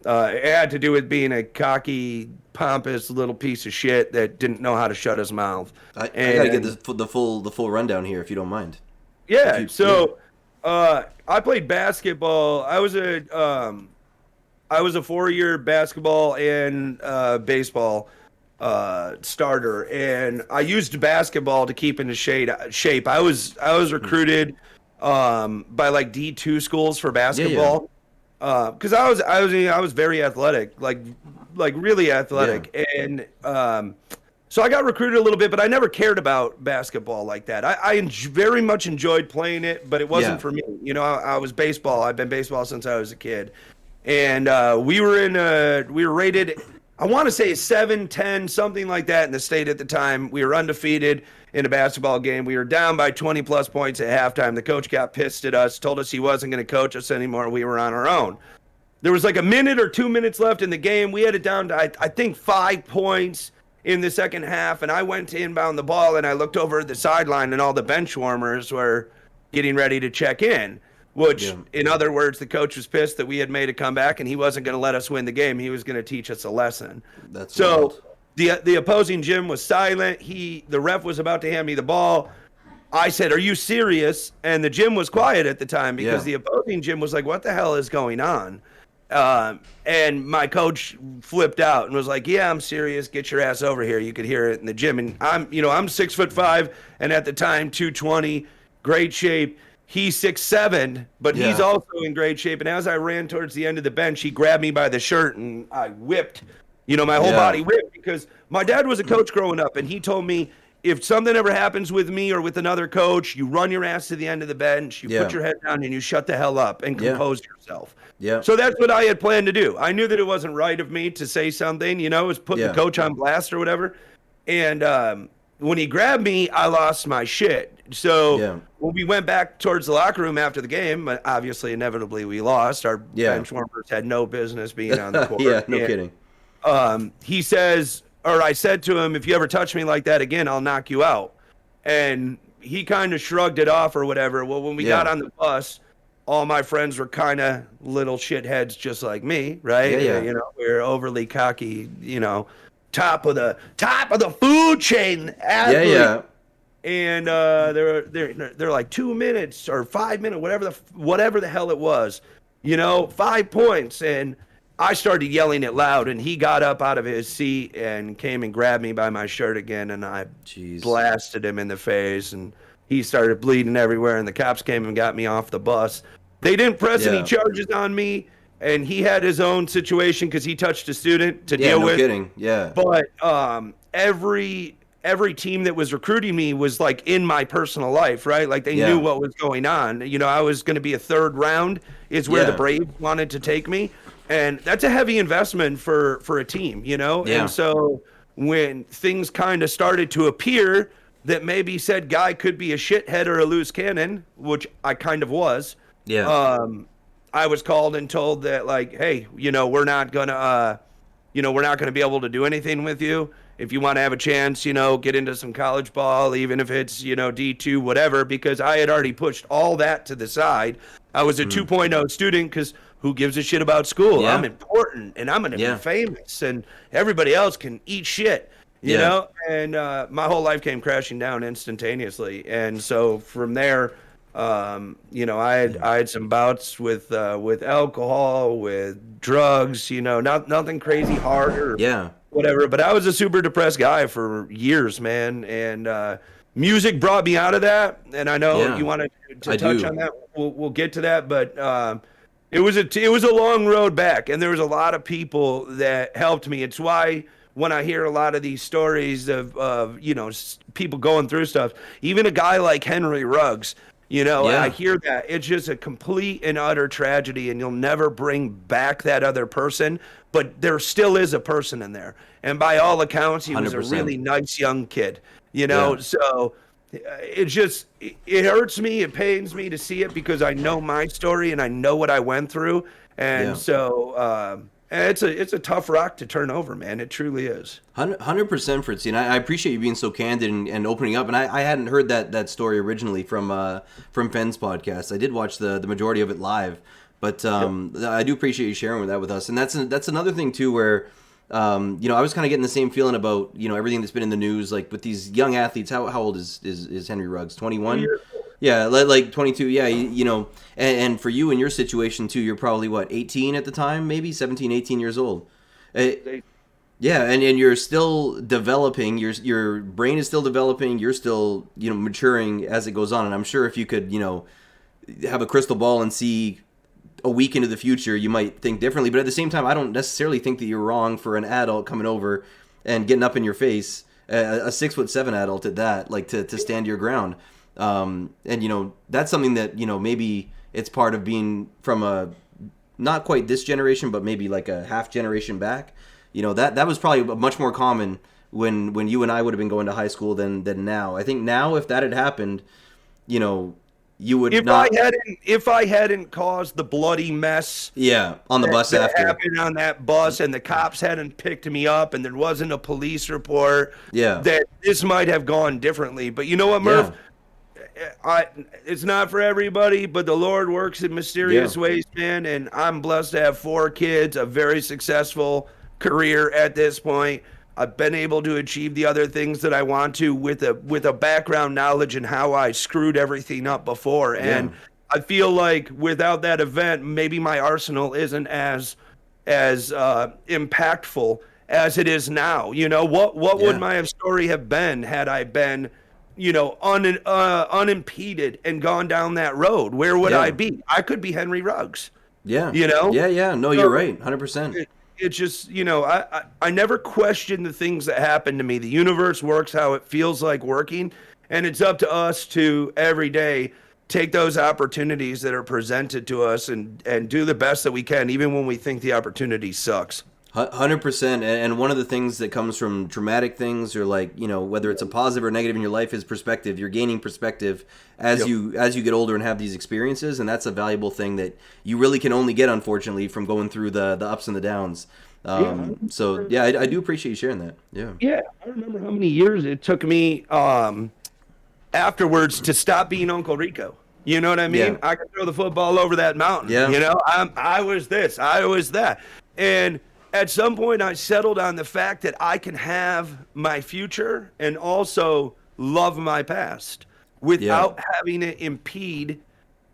had to do with being a cocky, pompous little piece of shit that didn't know how to shut his mouth. I gotta get the full rundown here if you don't mind. Yeah. I played basketball. I was a 4-year basketball and baseball starter, and I used basketball to keep into shape. I was recruited by like D2 schools for basketball. Because I was very athletic, like really athletic, and so I got recruited a little bit, but I never cared about basketball like that. I very much enjoyed playing it, but it wasn't for me. I was baseball. I've been baseball since I was a kid, and we were rated, I want to say 7-10, something like that in the state at the time. We were undefeated in a basketball game. We were down by 20 plus points at halftime. The coach got pissed at us, told us he wasn't going to coach us anymore. We were on our own. There was like a minute or 2 minutes left in the game. We had it down to, I think, 5 points in the second half. And I went to inbound the ball, and I looked over at the sideline, and all the bench warmers were getting ready to check in. Which, in other words, the coach was pissed that we had made a comeback, and he wasn't going to let us win the game. He was going to teach us a lesson. That's wild. The opposing gym was silent. The ref was about to hand me the ball. I said, "Are you serious?" And the gym was quiet at the time because the opposing gym was like, "What the hell is going on?" And my coach flipped out and was like, "Yeah, I'm serious. Get your ass over here." You could hear it in the gym. And I'm 6'5", and at the time 220, great shape. He's 6'7", but he's also in great shape. And as I ran towards the end of the bench, he grabbed me by the shirt, and I whipped. My whole body whipped because my dad was a coach growing up, and he told me, if something ever happens with me or with another coach, you run your ass to the end of the bench, you put your head down, and you shut the hell up and compose yourself. Yeah. So that's what I had planned to do. I knew that it wasn't right of me to say something, it was putting the coach on blast or whatever. And when he grabbed me, I lost my shit. So when we went back towards the locker room after the game, obviously, inevitably, we lost. Our bench warmers had no business being on the court. No kidding. He says, or I said to him, "If you ever touch me like that again, I'll knock you out." And he kind of shrugged it off or whatever. Well, when we got on the bus, all my friends were kind of little shitheads just like me, right? We were overly cocky, top of the food chain athlete. And they're like 2 minutes or 5 minutes, whatever the hell it was, 5 points. And I started yelling it loud, and he got up out of his seat and came and grabbed me by my shirt again, and I blasted him in the face, and he started bleeding everywhere, and the cops came and got me off the bus. They didn't press any charges on me. and he had his own situation because he touched a student to Yeah, deal no with. kidding. Yeah. But every team that was recruiting me was like in my personal life, right? Like they knew what was going on. You know, I was going to be a third round is where the Braves wanted to take me. And that's a heavy investment for a team, you know? Yeah. And so when things kind of started to appear that maybe said guy could be a shithead or a loose cannon, which I kind of was. Yeah. I was called and told that like, hey, you know, we're not gonna be able to do anything with you. If you want to have a chance, you know, get into some college ball, even if it's, you know, D2, whatever, because I had already pushed all that to the side. I was a 2.0 student because who gives a shit about school? Yeah. I'm important and I'm going to be famous and everybody else can eat shit, you know? And my whole life came crashing down instantaneously. And so from there, you know, I had some bouts with alcohol, with drugs, you know, nothing crazy hard or whatever. But I was a super depressed guy for years, man. And music brought me out of that. And I know you wanted to touch on that. We'll get to that, but it was a long road back, and there was a lot of people that helped me. It's why when I hear a lot of these stories of you know, people going through stuff, even a guy like Henry Ruggs. You know, I hear that. It's just a complete and utter tragedy, and you'll never bring back that other person, but there still is a person in there. And by all accounts, he was 100%. a really nice young kid, you know? So it hurts me, it pains me to see it because I know my story and I know what I went through. And so it's a tough rock to turn over, man. It truly is. 100%, Fritzy, and I appreciate you being so candid and opening up. And I hadn't heard that story originally from Fenn's podcast. I did watch the majority of it live, but I do appreciate you sharing that with us. And that's another thing too, where you know, I was kind of getting the same feeling about, you know, everything that's been in the news, like with these young athletes. How old is Henry Ruggs? 21. Yeah, like 22. Yeah, you know, and for you in your situation too, you're probably what, 18 at the time, maybe 17, 18 years old. Yeah, and you're still developing. Your brain is still developing. You're still, you know, maturing as it goes on. And I'm sure if you could, you know, have a crystal ball and see a week into the future, you might think differently. But at the same time, I don't necessarily think that you're wrong for an adult coming over and getting up in your face, a 6'7" adult at that, like to stand your ground. And you know, that's something that, you know, maybe it's part of being from a not quite this generation, but maybe like a half generation back. You know, that was probably much more common when you and I would have been going to high school than now. I think now, if that had happened, you know, you would if I hadn't caused the bloody mess on the bus that after happened on that bus, and the cops hadn't picked me up, and there wasn't a police report, that this might have gone differently. But you know what, Murph? It's not for everybody, but the Lord works in mysterious ways, man. And I'm blessed to have 4 kids, a very successful career at this point. I've been able to achieve the other things that I want to with a background knowledge in how I screwed everything up before. And I feel like without that event, maybe my arsenal isn't as impactful as it is now. You know, what would my story have been had I been, you know, unimpeded and gone down that road? Where would I be? I could be Henry Ruggs. Yeah. You know? Yeah. No, you're right. 100%. It's just, you know, I never question the things that happen to me. The universe works how it feels like working, and it's up to us to every day take those opportunities that are presented to us and do the best that we can, even when we think the opportunity sucks. 100%. And one of the things that comes from traumatic things, or like, you know, whether it's a positive or negative in your life, is perspective. You're gaining perspective as you get older and have these experiences, and that's a valuable thing that you really can only get, unfortunately, from going through the ups and the downs. So yeah, I do appreciate you sharing that. Yeah, I remember how many years it took me afterwards to stop being Uncle Rico. You know what I mean? I could throw the football over that mountain. You know, I was this, I was that, and at some point, I settled on the fact that I can have my future and also love my past without having it impede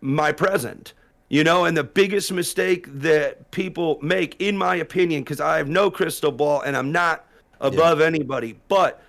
my present. You know, and the biggest mistake that people make, in my opinion, because I have no crystal ball and I'm not above anybody, but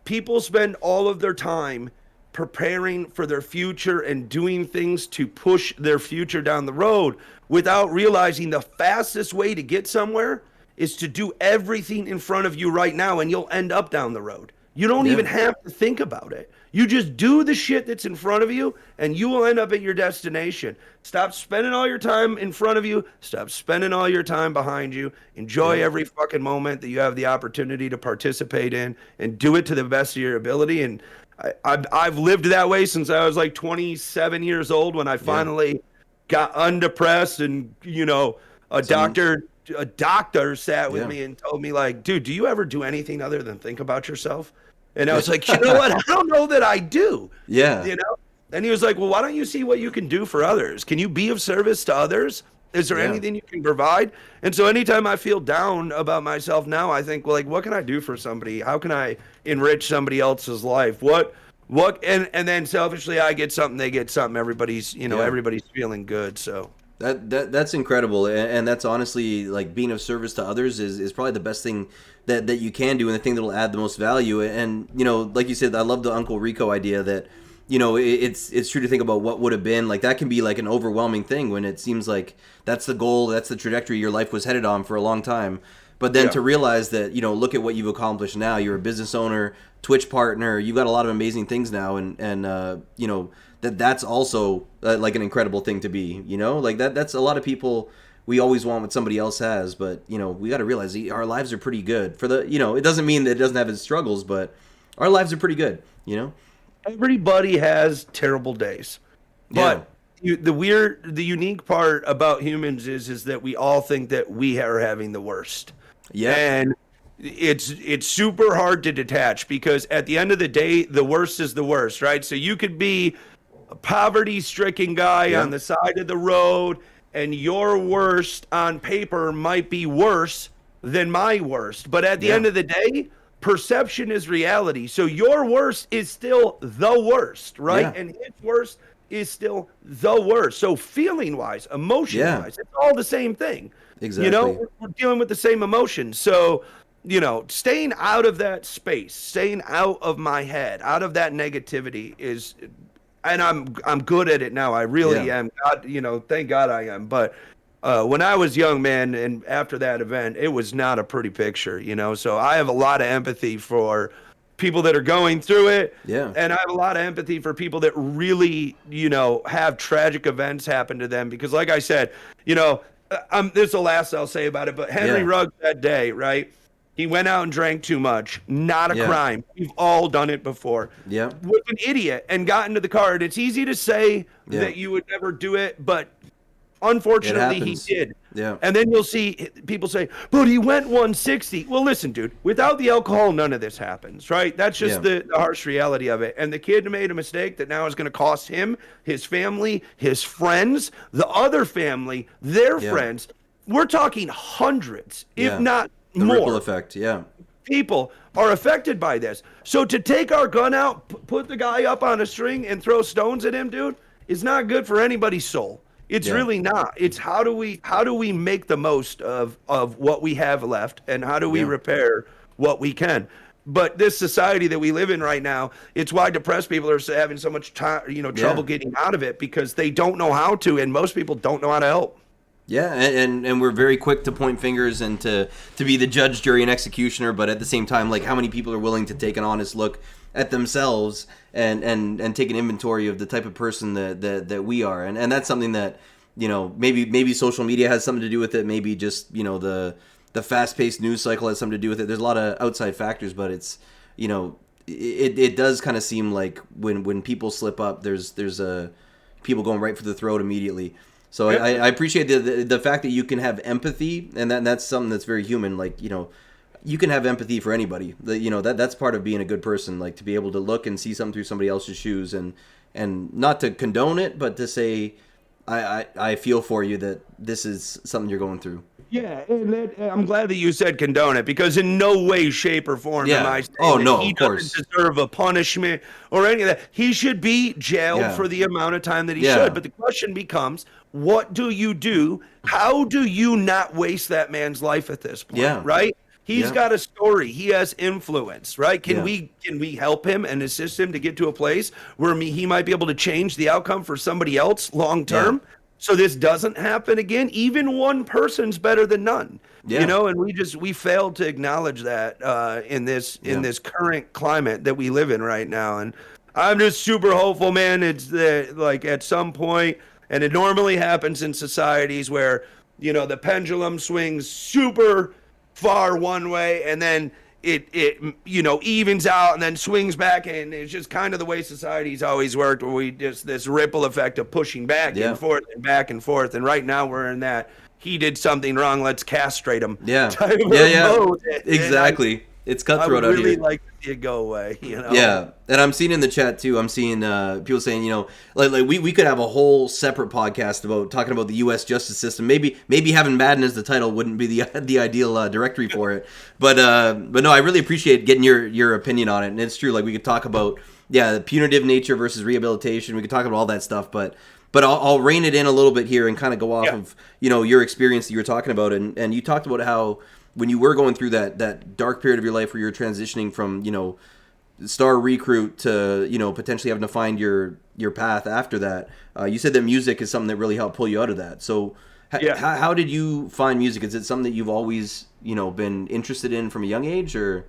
people spend all of their time preparing for their future and doing things to push their future down the road without realizing the fastest way to get somewhere is to do everything in front of you right now, and you'll end up down the road. You don't even have to think about it. You just do the shit that's in front of you, and you will end up at your destination. Stop spending all your time in front of you. Stop spending all your time behind you. Enjoy every fucking moment that you have the opportunity to participate in, and do it to the best of your ability. And I've lived that way since I was like 27 years old, when I finally got undepressed, and a doctor sat with me and told me, like, dude, do you ever do anything other than think about yourself? And I was like, you know what? I don't know that I do. Yeah. And he was like, well, why don't you see what you can do for others? Can you be of service to others? Is there anything you can provide? And so anytime I feel down about myself now, I think, well, like, what can I do for somebody? How can I enrich somebody else's life? And then selfishly, I get something, they get something. Everybody's feeling good. So that's incredible, and that's honestly, like, being of service to others is probably the best thing that you can do, and the thing that'll add the most value. And like you said, I love the Uncle Rico idea that it's true to think about what would have been. Like, that can be like an overwhelming thing when it seems like that's the goal, that's the trajectory your life was headed on for a long time. But then to realize that, look at what you've accomplished now. You're a business owner, Twitch partner. You've got a lot of amazing things now, and that's also like an incredible thing to be. Like that's a lot of people. We always want what somebody else has, but we got to realize our lives are pretty good. For the it doesn't mean that it doesn't have its struggles, but our lives are pretty good. Everybody has terrible days, but the unique part about humans is that we all think that we are having the worst. Yeah. And it's super hard to detach, because at the end of the day, the worst is the worst, right? So you could be a poverty-stricken guy on the side of the road, and your worst on paper might be worse than my worst. But at the end of the day, perception is reality. So your worst is still the worst, right? Yeah. And his worst is still the worst. So feeling-wise, emotion-wise, it's all the same thing. Exactly. We're dealing with the same emotions. So, staying out of that space, staying out of my head, out of that negativity is, and I'm good at it now. I really am. God, thank God I am. But when I was young, man, and after that event, it was not a pretty picture, So I have a lot of empathy for people that are going through it. Yeah. And I have a lot of empathy for people that really, have tragic events happen to them. Because like I said, this is the last I'll say about it, but Henry Ruggs that day, right? He went out and drank too much. Not a crime. We've all done it before. Yeah. Was an idiot and got into the car. And it's easy to say that you would never do it, but unfortunately he did. Yeah. And then you'll see people say, but he went 160. Well, listen, dude, without the alcohol, none of this happens, right? That's just the harsh reality of it. And the kid made a mistake that now is going to cost him, his family, his friends, the other family, their friends. We're talking hundreds, if not the more. Ripple effect, People are affected by this. So to take our gun out, put the guy up on a string and throw stones at him, dude, is not good for anybody's soul. It's really not. It's how do we make the most of what we have left, and how do we repair what we can? But this society that we live in right now, it's why depressed people are having so much trouble getting out of it, because they don't know how to, and most people don't know how to help. Yeah, and we're very quick to point fingers and to be the judge, jury, and executioner, but at the same time, like, how many people are willing to take an honest look at themselves and take an inventory of the type of person that we are, and that's something that maybe social media has something to do with it, maybe just the fast-paced news cycle has something to do with it. There's a lot of outside factors, but it's it does kind of seem like when people slip up, there's people going right for the throat immediately. So I appreciate the fact that you can have empathy, and that's something that's very human. Like, you can have empathy for anybody. That's part of being a good person. Like, to be able to look and see something through somebody else's shoes, and not to condone it, but to say, I feel for you that this is something you're going through. Yeah, and I'm glad that you said condone it, because in no way, shape, or form am I saying that he doesn't deserve a punishment or any of that. He should be jailed for the amount of time that he should. But the question becomes, what do you do? How do you not waste that man's life at this point? Right? He's got a story. He has influence, right? Can we help him and assist him to get to a place where he might be able to change the outcome for somebody else long term? Yeah. So this doesn't happen again. Even one person's better than none. Yeah. You know, and we failed to acknowledge that in this current climate that we live in right now. And I'm just super hopeful, man. It's like at some point, and it normally happens in societies where, you know, the pendulum swings super far one way, and then it you know, evens out and then swings back, and it's just kind of the way society's always worked, where we just this ripple effect of pushing back and forth and back and forth. And right now we're in that he did something wrong, let's castrate him. Type of mode. Exactly. It's cutthroat out here. I would really like to see it go away, you know? Yeah, and I'm seeing in the chat, too, I'm seeing people saying, you know, like we could have a whole separate podcast about talking about the U.S. justice system. Maybe having Madden as the title wouldn't be the ideal directory for it. But no, I really appreciate getting your opinion on it. And it's true, like, we could talk about, the punitive nature versus rehabilitation. We could talk about all that stuff, but I'll rein it in a little bit here and kind of go off of, you know, your experience that you were talking about. And you talked about how when you were going through that dark period of your life where you're transitioning from, you know, star recruit to, you know, potentially having to find your path after that, you said that music is something that really helped pull you out of that. So how did you find music? Is it something that you've always, you know, been interested in from a young age, or?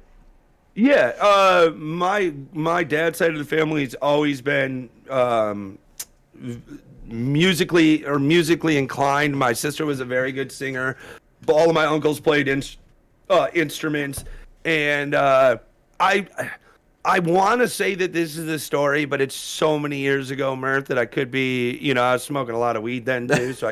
Yeah, my dad's side of the family has always been musically inclined. My sister was a very good singer. All of my uncles played instruments, and I want to say that this is the story, but it's so many years ago, Mert, that I could be, you know, I was smoking a lot of weed then too, so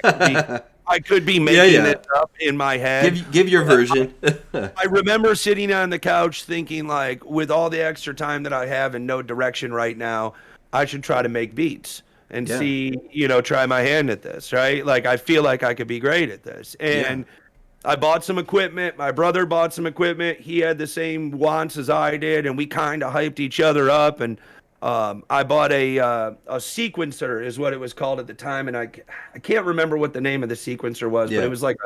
I could be making it up in my head. Give your version. I remember sitting on the couch thinking, like, with all the extra time that I have and no direction right now, I should try to make beats and see, you know, try my hand at this, right? Like, I feel like I could be great at this. And I bought some equipment. My brother bought some equipment. He had the same wants as I did, and we kind of hyped each other up. And I bought a sequencer, is what it was called at the time, and I can't remember what the name of the sequencer was, but it was like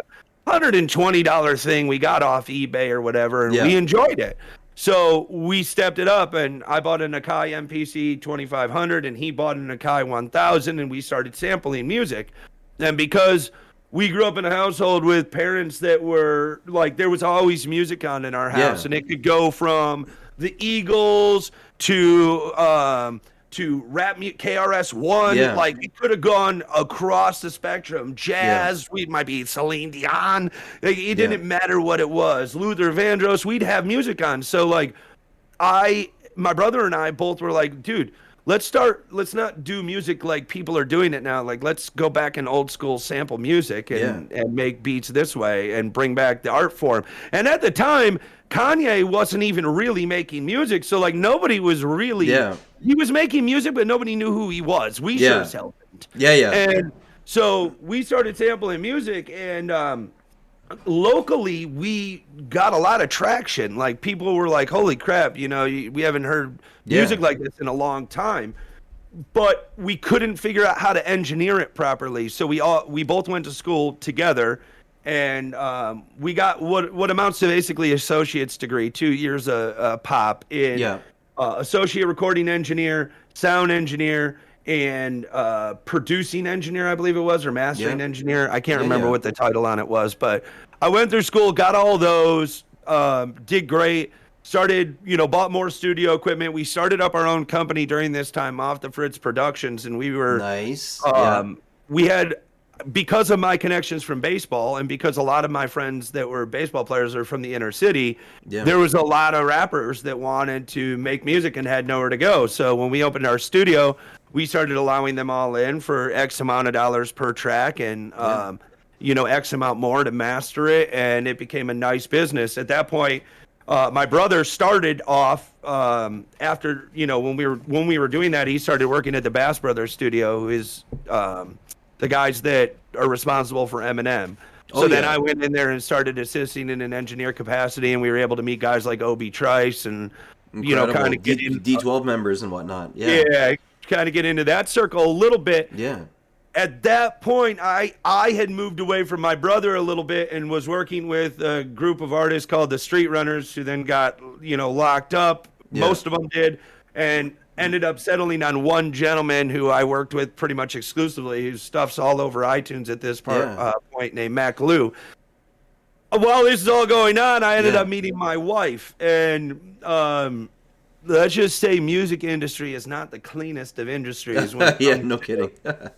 a $120 thing we got off eBay or whatever, and we enjoyed it. So we stepped it up, and I bought an Akai MPC 2500, and he bought an Akai 1000, and we started sampling music. And because we grew up in a household with parents that were like, there was always music on in our house, and it could go from the Eagles to rap KRS-One. Like, it could have gone across the spectrum. Jazz, we might be Celine Dion. Like, it didn't matter what it was. Luther Vandross, we'd have music on. So like, my brother and I both were like, dude, let's not do music like people are doing it now. Like, let's go back in old school sample music and make beats this way and bring back the art form. And at the time, Kanye wasn't even really making music. So like, nobody was really, he was making music, but nobody knew who he was. We sure as hell didn't. And so we started sampling music, and locally we got a lot of traction. Like, people were like, holy crap, you know, we haven't heard music like this in a long time. But we couldn't figure out how to engineer it properly. So we both went to school together, and we got what amounts to basically associate's degree, 2 years a pop in associate recording engineer, sound engineer, and producing engineer, I believe it was, or mastering engineer. I can't remember what the title on it was, but I went through school, got all those, did great, started, you know, bought more studio equipment. We started up our own company during this time, Off the Fritz Productions, and we were we had, because of my connections from baseball, and because a lot of my friends that were baseball players are from the inner city, there was a lot of rappers that wanted to make music and had nowhere to go. So when we opened our studio, we started allowing them all in for X amount of dollars per track, and you know, X amount more to master it, and it became a nice business. At that point, my brother started off after, you know, when we were doing that, he started working at the Bass Brothers studio, who is the guys that are responsible for Eminem. So then I went in there and started assisting in an engineer capacity, and we were able to meet guys like Obi Trice and, you know, kind of get D12 members and whatnot. Kind of get into that circle a little bit. at that point, I had moved away from my brother a little bit and was working with a group of artists called the Street Runners, who then got, locked up. Yeah. Most of them did, and ended up settling on one gentleman who I worked with pretty much exclusively, whose stuff's all over iTunes at this point, named Mac Lou. While this is all going on, I ended up meeting my wife, and let's just say music industry is not the cleanest of industries. When no kidding.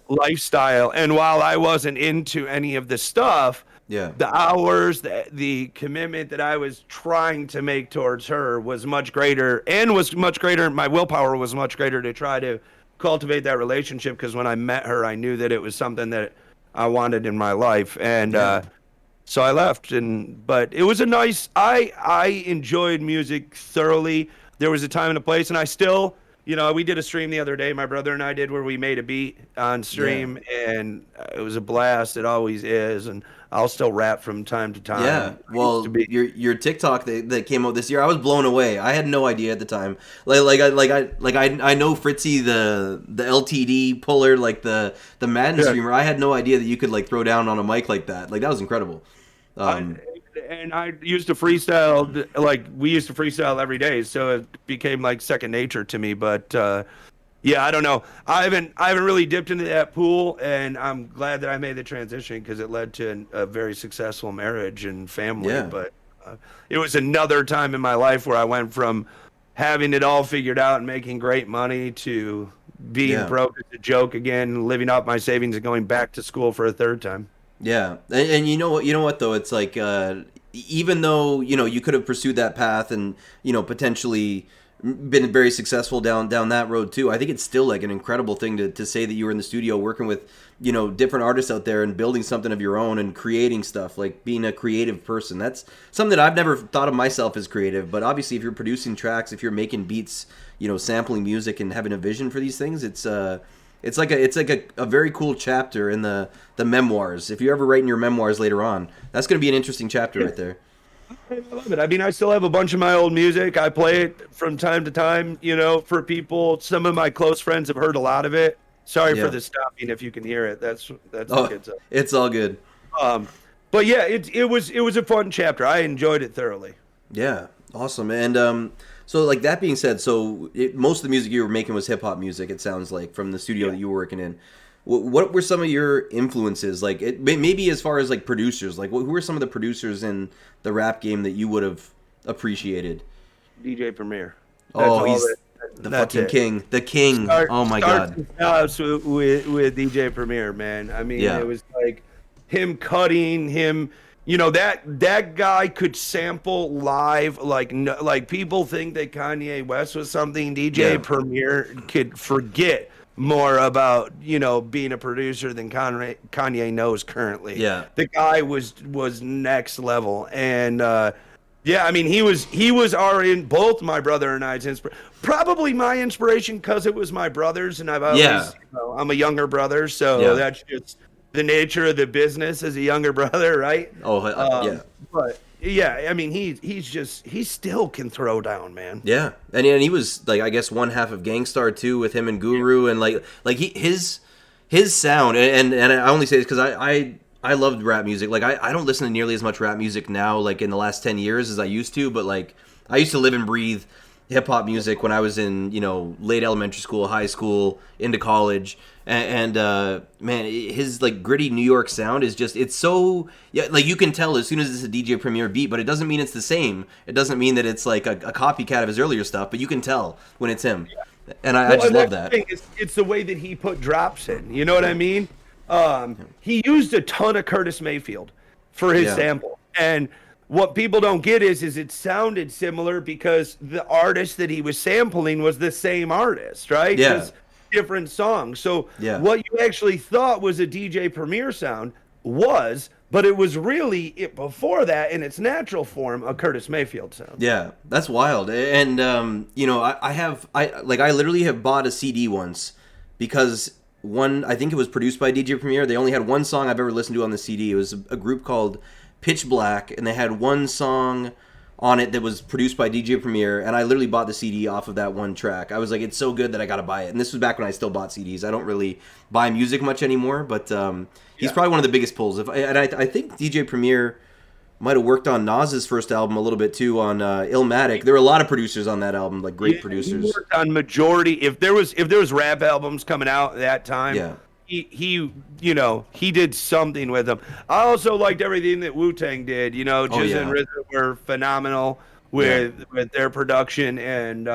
Lifestyle. And while I wasn't into any of the stuff, the hours, the commitment that I was trying to make towards her was much greater, and was much greater. My willpower was much greater to try to cultivate that relationship, because when I met her, I knew that it was something that I wanted in my life. And so I left. But it was a nice, I enjoyed music thoroughly. There was a time and a place, and I still, we did a stream the other day, my brother and I did, where we made a beat on stream, and it was a blast. It always is, and I'll still rap from time to time. Yeah, well, your TikTok that came out this year, I was blown away. I had no idea at the time. I know Fritzy, the LTD puller, like the Madden streamer. I had no idea that you could throw down on a mic like that. That was incredible. And I used to freestyle, we used to freestyle every day, so it became second nature to me. But I don't know. I haven't really dipped into that pool, and I'm glad that I made the transition, because it led to a very successful marriage and family. Yeah. But it was another time in my life where I went from having it all figured out and making great money to being broke as a joke again, living off my savings and going back to school for a third time. Yeah, and you know what though, it's even though you could have pursued that path and potentially been very successful down that road too, I think it's still an incredible thing to say that you were in the studio working with different artists out there and building something of your own and creating stuff, being a creative person. That's something that I've never thought of myself as creative, but obviously if you're producing tracks, if you're making beats, sampling music and having a vision for these things, it's like a very cool chapter in the memoirs. If you're ever writing your memoirs later on, that's going to be an interesting chapter right there. I love it. I mean, I still have a bunch of my old music. I play it from time to time, for people. Some of my close friends have heard a lot of it. Sorry for the stopping if you can hear it. That's the kids up. It's all good. But yeah, it was a fun chapter. I enjoyed it thoroughly. Yeah, awesome. And so that being said, most of the music you were making was hip hop music, it sounds like, from the studio that you were working in. What were some of your influences? Maybe as far as producers, who were some of the producers in the rap game that you would have appreciated? DJ Premier. Oh, he's the fucking king. The king. Oh my God. With DJ Premier, man. I mean, it was him cutting, him. That guy could sample live like people think that Kanye West was something. DJ Premier could forget more about being a producer than Kanye knows currently. Yeah, the guy was next level, and I mean he was both my brother and I's probably my inspiration, because it was my brother's, and I've always I'm a younger brother, so that's just the nature of the business as a younger brother, right? But I mean he still can throw down, man. Yeah, and he was I guess one half of Gangstar too, with him and Guru, and his sound, and I only say this because I loved rap music. I don't listen to nearly as much rap music now, in the last 10 years as I used to, but I used to live and breathe hip hop music when I was in late elementary school, high school, into college, and man, his gritty New York sound is just, it's so you can tell as soon as it's a DJ Premier beat, but it doesn't mean it's the same. It doesn't mean that it's a copycat of his earlier stuff, but you can tell when it's him, and I just love that. It's the way that he put drops in. You know what I mean? He used a ton of Curtis Mayfield for his sample, and what people don't get is it sounded similar because the artist that he was sampling was the same artist, right? Yeah. Different songs. So what you actually thought was a DJ Premier sound but it was really before that, in its natural form, a Curtis Mayfield sound. Yeah, that's wild. And I literally have bought a CD once because I think it was produced by DJ Premier. They only had one song I've ever listened to on the CD. It was a group called Pitch Black, and they had one song on it that was produced by DJ Premier, and I literally bought the CD off of that one track. I was like, it's so good that I gotta buy it. And this was back when I still bought CDs. I don't really buy music much anymore, but he's probably one of the biggest pulls. I think DJ Premier might have worked on Nas's first album a little bit too on Illmatic. There were a lot of producers on that album, like great producers. He worked on majority. If there was rap albums coming out at that time, he did something with them. I also liked everything that Wu-Tang did. Jizz and RZA were phenomenal with their production. And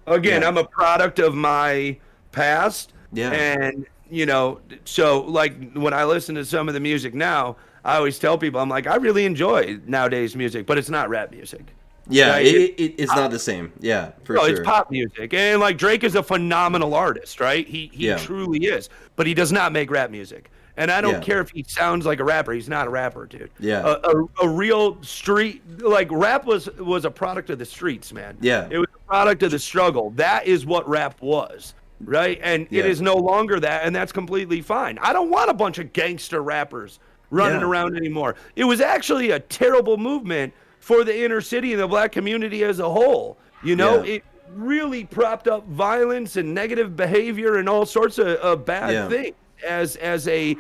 again, I'm a product of my past. Yeah. And so like when I listen to some of the music now, I always tell people, I'm like, I really enjoy nowadays music, but it's not rap music. Yeah, right? It's not the same. Yeah, for sure. It's pop music. And like Drake is a phenomenal artist, right? He truly is. But he does not make rap music. And I don't care if he sounds like a rapper. He's not a rapper, dude. Yeah. A real street, like rap was a product of the streets, man. Yeah. It was a product of the struggle. That is what rap was, right? And it is no longer that, and that's completely fine. I don't want a bunch of gangster rappers running around anymore. It was actually a terrible movement for the inner city and the black community as a whole. It really propped up violence and negative behavior and all sorts of bad things as a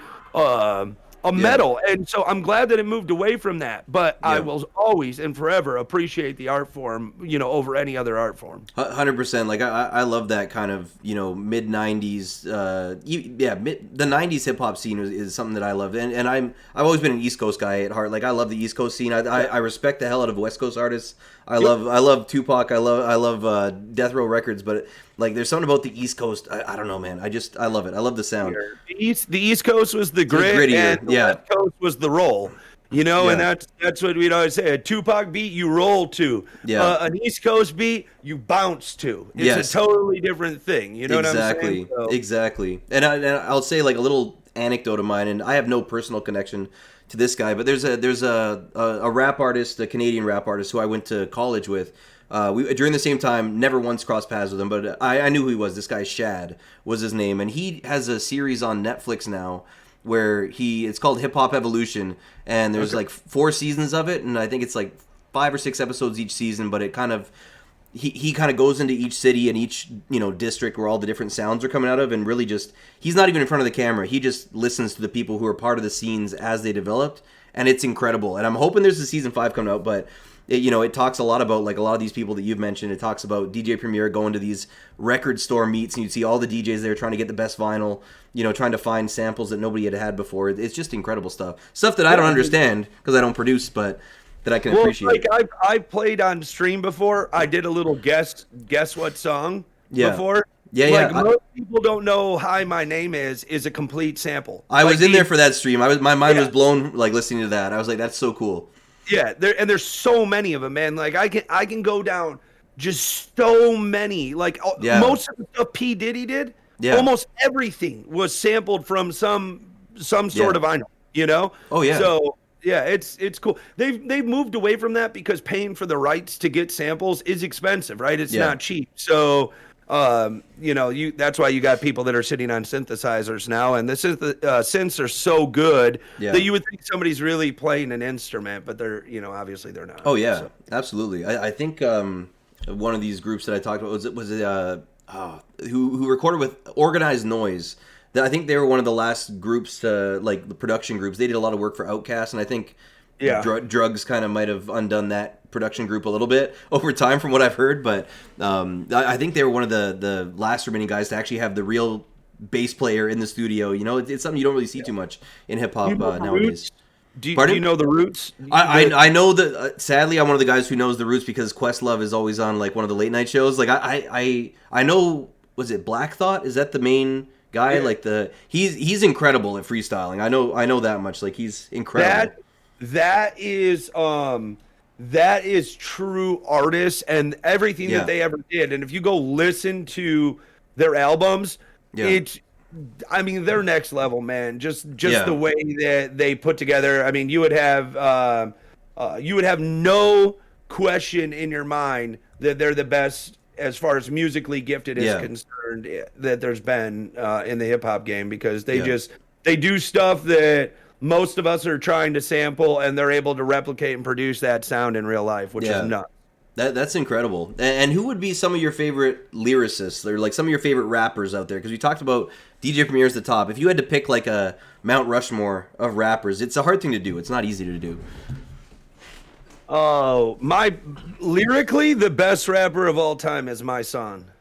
metal. And so I'm glad that it moved away from that. But I will always and forever appreciate the art form, over any other art form. 100%. Like I love that kind of, mid 90s, the 90s hip hop scene is something that I love. And I've always been an East Coast guy at heart. Like I love the East Coast scene. I respect the hell out of West Coast artists. I love Tupac. I love Death Row Records, but like there's something about the East Coast. I don't know, man. I love it. I love the sound. The East Coast was the grit, and the West Coast was the roll. And that's what we'd always say. A Tupac beat, you roll to. Yeah. An East Coast beat, you bounce to. It's a totally different thing. You know what I'm saying? So. Exactly. And I'll say like a little anecdote of mine, and I have no personal connection to this guy, but there's a rap artist, a Canadian rap artist who I went to college with. We during the same time, never once crossed paths with him, but I knew who he was. This guy Shad was his name, and he has a series on Netflix now where it's called Hip Hop Evolution, and there's like 4 seasons of it, and I think it's like 5 or 6 episodes each season, but it kind of he kind of goes into each city and each district where all the different sounds are coming out of, and really just he's not even in front of the camera. He just listens to the people who are part of the scenes as they developed, and it's incredible. And I'm hoping there's a season 5 coming out, but it talks a lot about like a lot of these people that you've mentioned. It talks about DJ Premier going to these record store meets, and you see all the DJs there trying to get the best vinyl, trying to find samples that nobody had before. It's just incredible stuff that I don't understand because I don't produce, but that I can appreciate. Like I played on stream before. I did a little guess what song before. Yeah, most people don't know "Hi, My Name Is" a complete sample. I was in there for that stream. My mind was blown like listening to that. I was like, that's so cool. Yeah, there's so many of them, man. Like I can go down just so many. Like most of the stuff P. Diddy did, almost everything was sampled from some sort of vinyl. Oh yeah. So yeah, it's cool. They've moved away from that because paying for the rights to get samples is expensive, right? It's not cheap. So that's why you got people that are sitting on synthesizers now, and the synths are so good that you would think somebody's really playing an instrument, but they're obviously they're not. Oh yeah, absolutely. I think one of these groups that I talked about was who recorded with Organized Noise. I think they were one of the last groups to like the production groups. They did a lot of work for Outkast, and I think drugs kind of might have undone that production group a little bit over time from what I've heard, but I think they were one of the last remaining guys to actually have the real bass player in the studio. It's something you don't really see too much in hip hop nowadays. Do you know the Roots? I know that. Sadly, I'm one of the guys who knows the Roots because Questlove is always on like one of the late night shows. Like I know. Was it Black Thought? Is that the main guy? Yeah. Like he's incredible at freestyling. I know that much. Like he's incredible. That is true artists and everything that they ever did. And if you go listen to their albums, they're next level, man. Just the way that they put together. I mean, you would have no question in your mind that they're the best as far as musically gifted is concerned that there's been in the hip hop game, because they do stuff that most of us are trying to sample, and they're able to replicate and produce that sound in real life, which is nuts. That's incredible. And who would be some of your favorite lyricists, or like some of your favorite rappers out there? Because we talked about DJ Premier's the top. If you had to pick like a Mount Rushmore of rappers, it's a hard thing to do. It's not easy to do. Oh, lyrically, the best rapper of all time is my son.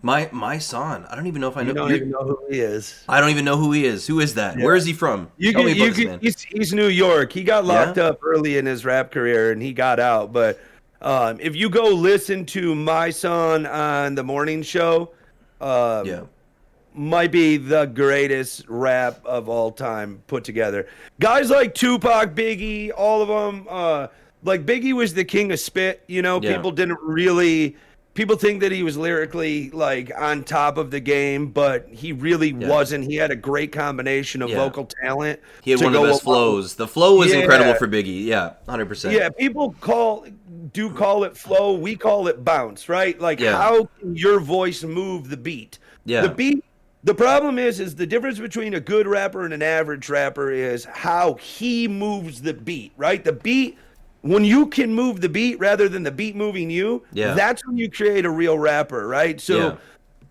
My son. I don't even know if I know. You don't even know who he is. I don't even know who he is. Who is that? Yeah. Where is he from? Tell me about this man. He's New York. He got locked up early in his rap career, and he got out. But if you go listen to my son on the morning show, might be the greatest rap of all time put together. Guys like Tupac, Biggie, all of them. Like Biggie was the king of spit. You know, people didn't really. People think that he was lyrically like on top of the game, but he really wasn't. He had a great combination of vocal talent. He had one of the best flows. The flow was incredible for Biggie. Yeah, 100%. Yeah, people call it flow. We call it bounce, right? Like how can your voice move the beat? Yeah. The beat. The problem is the difference between a good rapper and an average rapper is how he moves the beat, right? The beat. When you can move the beat rather than the beat moving you, that's when you create a real rapper, right? So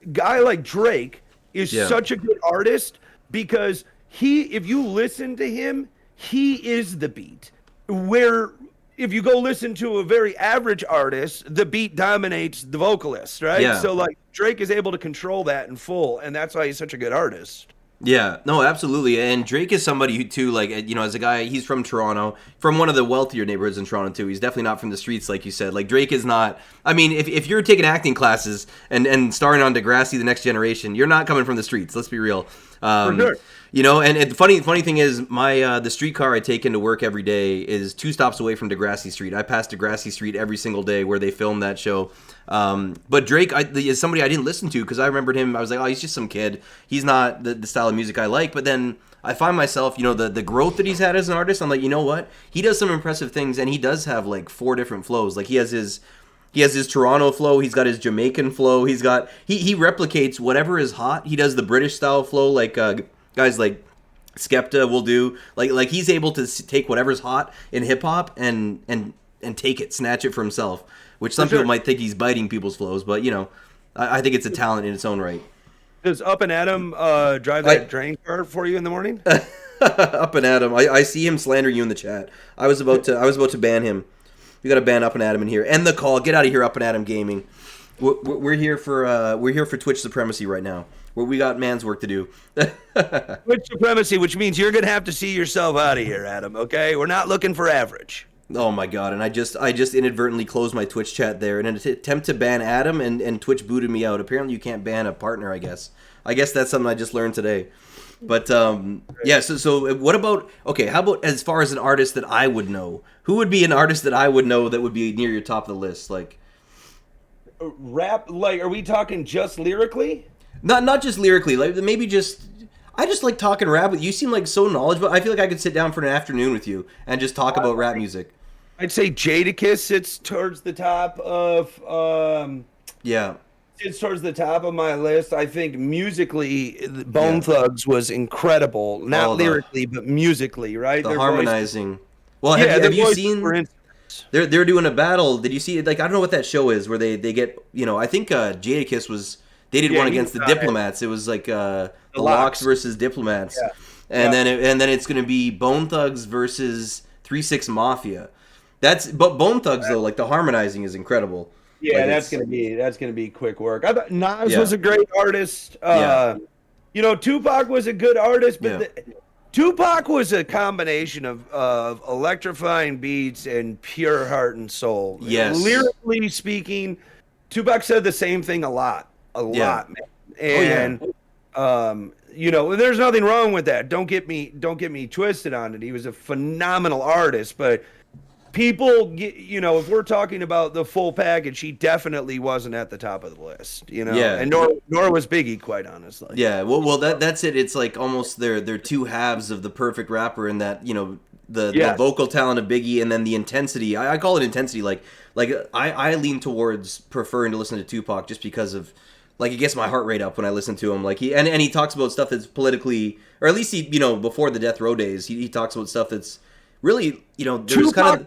a guy like Drake is such a good artist because if you listen to him, he is the beat. Where if you go listen to a very average artist, the beat dominates the vocalist, right? Yeah. So like Drake is able to control that in full, and that's why he's such a good artist. Yeah, no, absolutely. And Drake is somebody who, too, like, you know, as a guy, he's from Toronto, from one of the wealthier neighborhoods in Toronto, too. He's definitely not from the streets, like you said. Like, Drake is not, I mean, if you're taking acting classes and starring on Degrassi, The Next Generation, you're not coming from the streets, let's be real. For sure. You know, and the funny thing is, the streetcar I take into work every day is 2 stops away from Degrassi Street. I pass Degrassi Street every single day where they film that show. But Drake is somebody I didn't listen to because I remembered him. I was like, oh, he's just some kid. He's not the style of music I like. But then I find myself, you know, the growth that he's had as an artist. I'm like, you know what? He does some impressive things, and he does have like 4 different flows. Like he has his Toronto flow. He's got his Jamaican flow. He replicates whatever is hot. He does the British style flow, like guys like Skepta will do. Like he's able to take whatever's hot in hip hop and take it, snatch it for himself. Which some people might think he's biting people's flows, but you know, I think it's a talent in its own right. Does Up and Adam drive that drain car for you in the morning? Up and Adam, I see him slander you in the chat. I was about to ban him. We got to ban Up and Adam in here. End the call. Get out of here, Up and Adam Gaming. We're here for Twitch supremacy right now. We got man's work to do. Twitch supremacy, which means you're gonna have to see yourself out of here, Adam. Okay, we're not looking for average. Oh my god! And I just inadvertently closed my Twitch chat there in an attempt to ban Adam, and Twitch booted me out. Apparently, you can't ban a partner. I guess that's something I just learned today. But yeah. So what about how about as far as an artist that I would know? Who would be an artist that I would know that would be near your top of the list? Like rap? Like, are we talking just lyrically? Not just lyrically. Like maybe just. I just like talking rap with you. You seem like so knowledgeable. I feel like I could sit down for an afternoon with you and just talk about rap music. I'd say Jadakiss sits towards the top of sits towards the top of my list. I think musically, Bone Thugs was incredible. Not lyrically, but musically, right? The harmonizing. Well, have you seen? They're doing a battle. Did you see? Like I don't know what that show is where they get. You know, I think Jadakiss was. They did one against the Diplomats. It was like the Locks versus Diplomats, and then it's going to be Bone Thugs versus 3-6 Mafia. But Bone Thugs though, like the harmonizing is incredible. Yeah, like that's gonna be quick work. I thought Nas was a great artist. You know, Tupac was a good artist, but Tupac was a combination of electrifying beats and pure heart and soul. Yes, lyrically speaking, Tupac said the same thing a lot, man. And you know, there's nothing wrong with that. Don't get me twisted on it. He was a phenomenal artist, but people get, you know, if we're talking about the full package, he definitely wasn't at the top of the list, you know. And nor was Biggie, quite honestly. Yeah, well that's it. It's like almost they're two halves of the perfect rapper in that, you know, the vocal talent of Biggie and then the intensity. I call it intensity. Like I lean towards preferring to listen to Tupac just because of like it gets my heart rate up when I listen to him. Like and he talks about stuff that's politically, or at least he, before the death row days, he talks about stuff that's really, there's kind of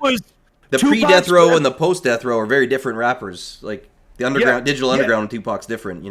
the pre-death row and the post-death row are very different rappers. Like the underground, digital underground, and Tupac's different,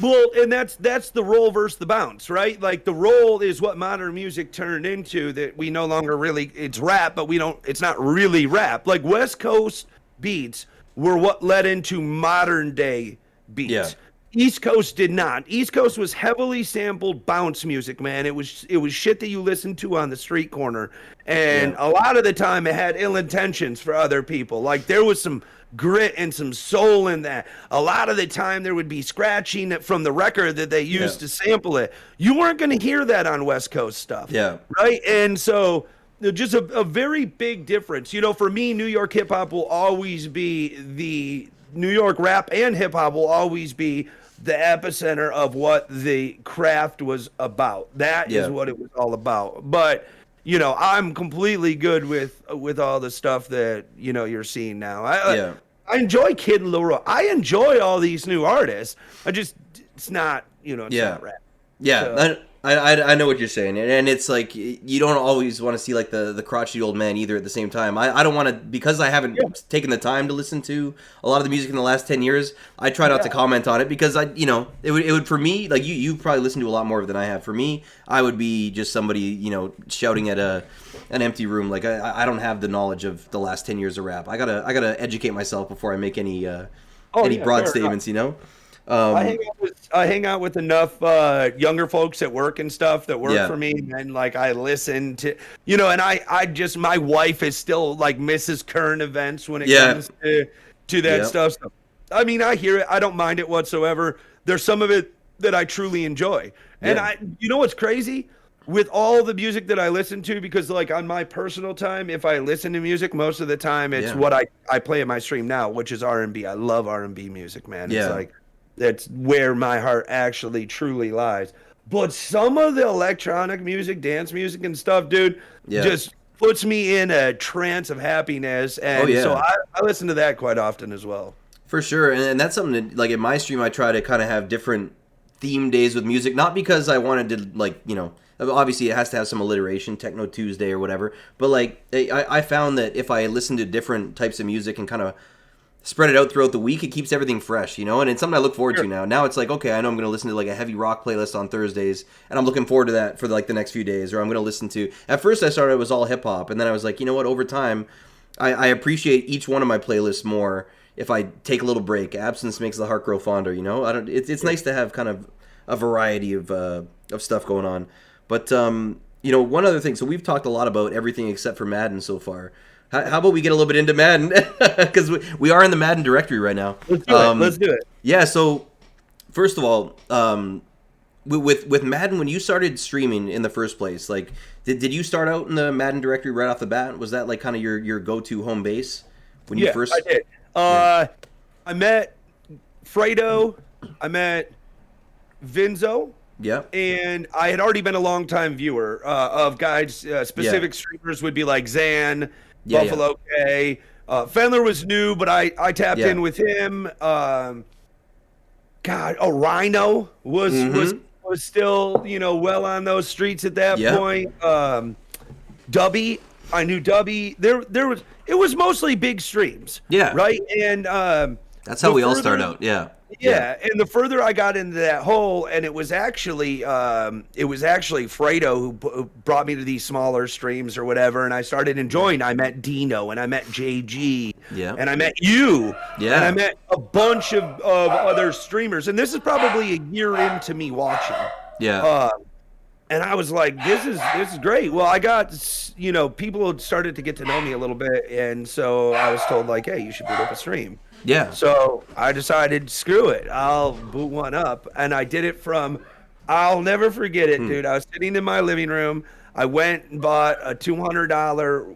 Well, and that's the roll versus the bounce, right? Like the roll is what modern music turned into, that we no longer really, it's rap, but it's not really rap. Like West Coast beats were what led into modern day beats. Yeah. East Coast did not. East Coast was heavily sampled bounce music, man. It was shit that you listened to on the street corner. And a lot of the time it had ill intentions for other people. Like there was some grit and some soul in that. A lot of the time there would be scratching from the record that they used to sample it. You weren't going to hear that on West Coast stuff. Yeah. Right? And so just a very big difference. For me, New York hip hop will always be New York rap and hip hop will always be the epicenter of what the craft was about. That is what it was all about. But I'm completely good with all the stuff that you're seeing now. I enjoy Kid Laroi. I enjoy all these new artists. It's not not rap. Yeah, so. I know what you're saying, and it's like you don't always want to see like the crotchety old man either at the same time. I don't want to, because I haven't taken the time to listen to a lot of the music in the last 10 years. I try not to comment on it because it would for me, like you probably listen to a lot more than I have. For me, I would be just somebody shouting at an empty room. Like I don't have the knowledge of the last 10 years of rap. I gotta educate myself before I make any broad statements. I hang out with enough younger folks at work and stuff that work for me, and like I listen to and I just, my wife is still like Mrs. Current Events when it comes to that stuff. So, I mean, I hear it, I don't mind it whatsoever. There's some of it that I truly enjoy, and what's crazy with all the music that I listen to, because like on my personal time, if I listen to music, most of the time it's what I play in my stream now, which is R&B. I love R&B music, man. It's like, that's where my heart actually truly lies. But some of the electronic music, dance music and stuff, dude, just puts me in a trance of happiness. And so I listen to that quite often as well. For sure. And that's something that, like in my stream, I try to kind of have different theme days with music. Not because I wanted to, like, obviously it has to have some alliteration, Techno Tuesday or whatever. But like I found that if I listen to different types of music and kind of spread it out throughout the week, it keeps everything fresh, and it's something I look forward to now. Now it's like, okay, I know I'm going to listen to like a heavy rock playlist on Thursdays, and I'm looking forward to that for like the next few days. Or I'm going to listen to, at first I started, it was all hip hop, and then I was like, you know what, over time, I appreciate each one of my playlists more if I take a little break. Absence makes the heart grow fonder, it's nice to have kind of a variety of stuff going on. But, one other thing, so we've talked a lot about everything except for Madden so far. How about we get a little bit into Madden? Because we are in the Madden directory right now. Let's do it. Yeah, so first of all, with Madden, when you started streaming in the first place, like, did you start out in the Madden directory right off the bat? Was that like kind of your go-to home base when you first? I did. I met Fredo. I met Vinzo. Yeah. And I had already been a long-time viewer of guys. Specific streamers would be like Zan, Buffalo K. Fendler was new, but I tapped in with him. Rhino was still, well on those streets at that point. Dubby, I knew Dubby. It was mostly big streams. Yeah. Right? And that's how we all start out. Yeah. Yeah, and the further I got into that hole, and it was actually Fredo who brought me to these smaller streams or whatever, and I started enjoying. I met Dino, and I met JG, and I met you, and I met a bunch of other streamers, and this is probably a year into me watching. And I was like, this is great. Well, I got, people started to get to know me a little bit, and so I was told like, hey, you should boot up a stream. Yeah. So I decided, screw it, I'll boot one up. And I did it from, I'll never forget it, dude. I was sitting in my living room. I went and bought a $200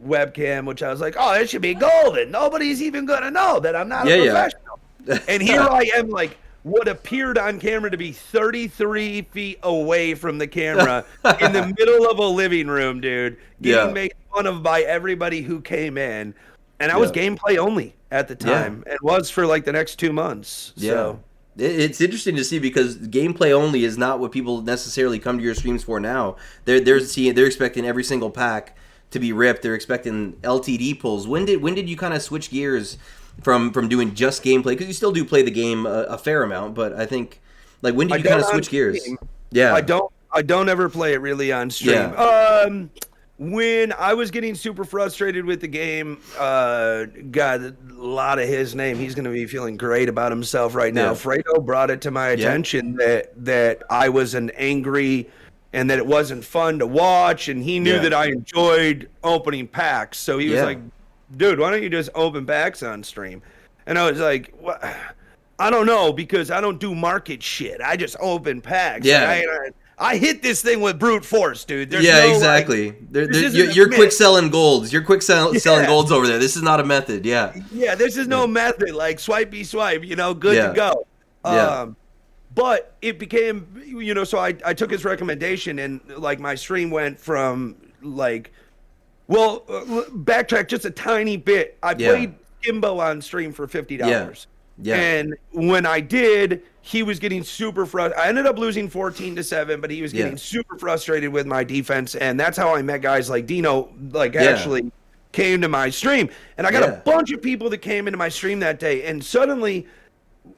webcam, which I was like, oh, it should be golden. Nobody's even going to know that I'm not a professional. And here I am, like, what appeared on camera to be 33 feet away from the camera in the middle of a living room, dude, getting made fun of by everybody who came in. And I was gameplay only at the time, and was for like the next 2 months. So It's interesting to see because gameplay only is not what people necessarily come to your streams for now. They're expecting every single pack to be ripped. They're expecting LTD pulls. When did you kind of switch gears from doing just gameplay? Because you still do play the game a fair amount, but I think like when did you kind of switch gears? Yeah, I don't ever play it really on stream. Yeah. When I was getting super frustrated with the game, God, a lot of his name. He's going to be feeling great about himself right now. Yeah. Fredo brought it to my attention that I was an angry and that it wasn't fun to watch. And he knew that I enjoyed opening packs. So he was like, dude, why don't you just open packs on stream? And I was like, what? I don't know, because I don't do market shit. I just open packs. Yeah. I hit this thing with brute force, dude. There's exactly. You're quick selling golds. You're quick selling golds over there. This is not a method. Yeah. Yeah, this is no method. Like swipey swipe, good to go. But it became, so I took his recommendation, and like my stream went from like, backtrack just a tiny bit. I played Kimbo on stream for $50. Yeah. And when I did, he was getting super frustrated. I ended up losing 14-7, but he was getting super frustrated with my defense. And that's how I met guys like Dino, actually came to my stream. And I got a bunch of people that came into my stream that day. And suddenly,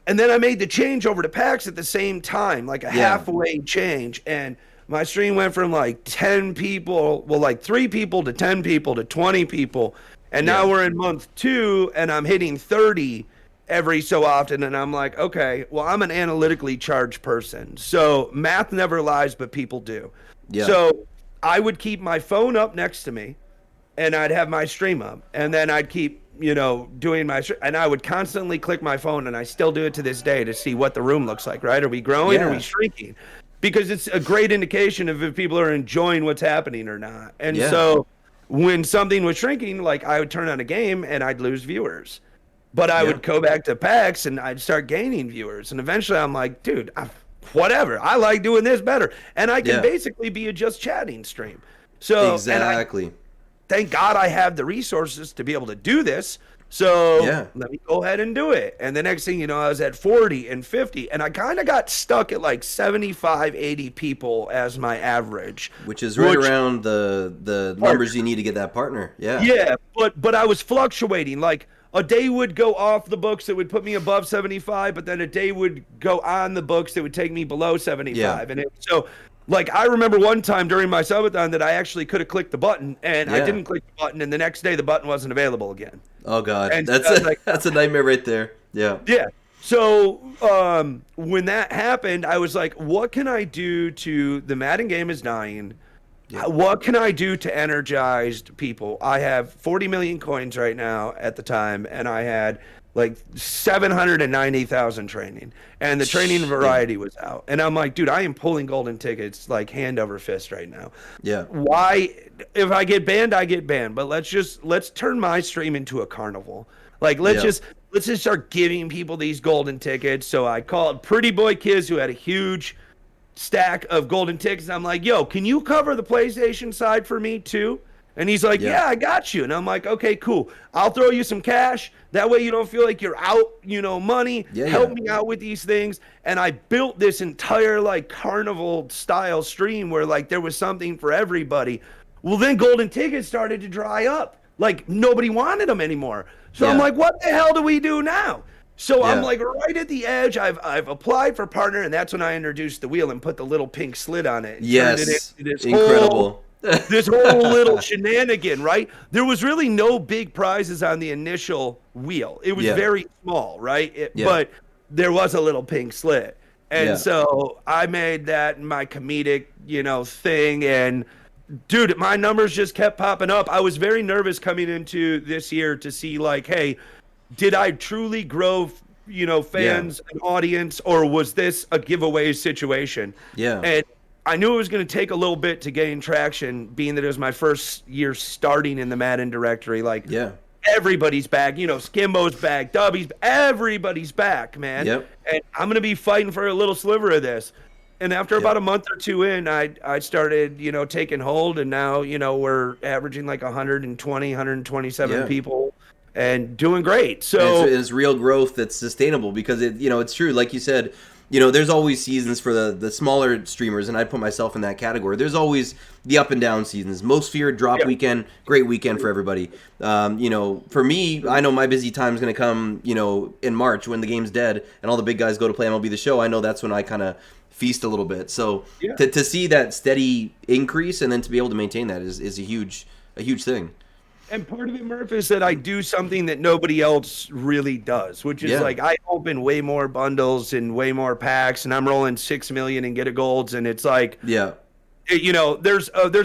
and then I made the change over to packs at the same time, like a halfway change. And my stream went from like 10 people, like 3 people to 10 people to 20 people. And now we're in month 2 and I'm hitting 30 every so often, and I'm like, okay, well, I'm an analytically charged person, so math never lies, but people do. So I would keep my phone up next to me, and I'd have my stream up, and then I'd keep doing my and I would constantly click my phone, and I still do it to this day to see what the room looks like. Right, are we growing, are we shrinking? Because it's a great indication of if people are enjoying what's happening or not. And so when something was shrinking, like I would turn on a game and I'd lose viewers. But I would go back to packs and I'd start gaining viewers. And eventually I'm like, dude, whatever. I like doing this better. And I can basically be a just chatting stream. So exactly. Thank God I have the resources to be able to do this. So let me go ahead and do it. And the next thing you know, I was at 40 and 50. And I kind of got stuck at like 75, 80 people as my average. Which is around the numbers you need to get that partner. Yeah. Yeah, but I was fluctuating. Like, a day would go off the books that would put me above 75, but then a day would go on the books that would take me below 75. And so, like, I remember one time during my subathon that I actually could have clicked the button, and I didn't click the button, and the next day the button wasn't available again. Oh, God. And that's a nightmare right there. Yeah. Yeah. So when that happened, I was like, what can I do to the Madden game is dying? What can I do to energize people? I have 40 million coins right now at the time, and I had like 790,000 training, and the training variety was out. And I'm like, dude, I am pulling golden tickets like hand over fist right now. Yeah. Why? If I get banned, I get banned. But let's turn my stream into a carnival. Like let's just start giving people these golden tickets. So I called Pretty Boy Kids, who had a huge stack of golden tickets. I'm like, yo, can you cover the PlayStation side for me too? And he's like, yeah, I got you. And I'm like, okay, cool. I'll throw you some cash. That way you don't feel like you're out, money. Help me out with these things. And I built this entire like carnival style stream where like there was something for everybody. Well, then golden tickets started to dry up. Like nobody wanted them anymore. So I'm like, what the hell do we do now? So I'm like right at the edge. I've applied for partner, and that's when I introduced the wheel and put the little pink slit on it. Yes, incredible. This whole little shenanigan, right? There was really no big prizes on the initial wheel. It was very small, right? But there was a little pink slit. And so I made that my comedic, thing. And dude, my numbers just kept popping up. I was very nervous coming into this year to see like, hey, did I truly grow, fans and audience, or was this a giveaway situation? Yeah. And I knew it was going to take a little bit to gain traction, being that it was my first year starting in the Madden directory. Like, everybody's back. Skimbo's back, Dubby's, everybody's back, man. Yep. And I'm going to be fighting for a little sliver of this. And after about a month or two in, I started, taking hold, and now, we're averaging like 120, 127 people and doing great. And So it's real growth that's sustainable because it's true. Like you said, there's always seasons for the smaller streamers, and I'd put myself in that category. There's always the up and down seasons. Most feared drop weekend, great weekend for everybody. For me, I know my busy time is going to come, in March when the game's dead and all the big guys go to play MLB The Show. I know that's when I kind of feast a little bit. So to see that steady increase and then to be able to maintain that is a huge thing. And part of it, Murph, is that I do something that nobody else really does, which is like I open way more bundles and way more packs, and I'm rolling 6 million and get a golds, and it's like, there's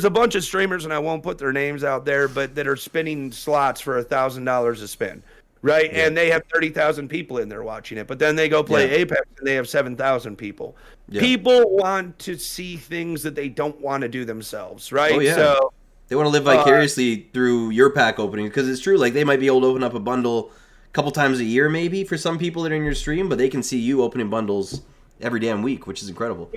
a bunch of streamers, and I won't put their names out there, but that are spinning slots for $1,000 a spin, right? Yeah. And they have 30,000 people in there watching it, but then they go play Apex and they have 7,000 people. Yeah. People want to see things that they don't want to do themselves, right? Oh, yeah. So they want to live vicariously through your pack opening, because it's true. Like, they might be able to open up a bundle a couple times a year, maybe, for some people that are in your stream, but they can see you opening bundles every damn week, which is incredible.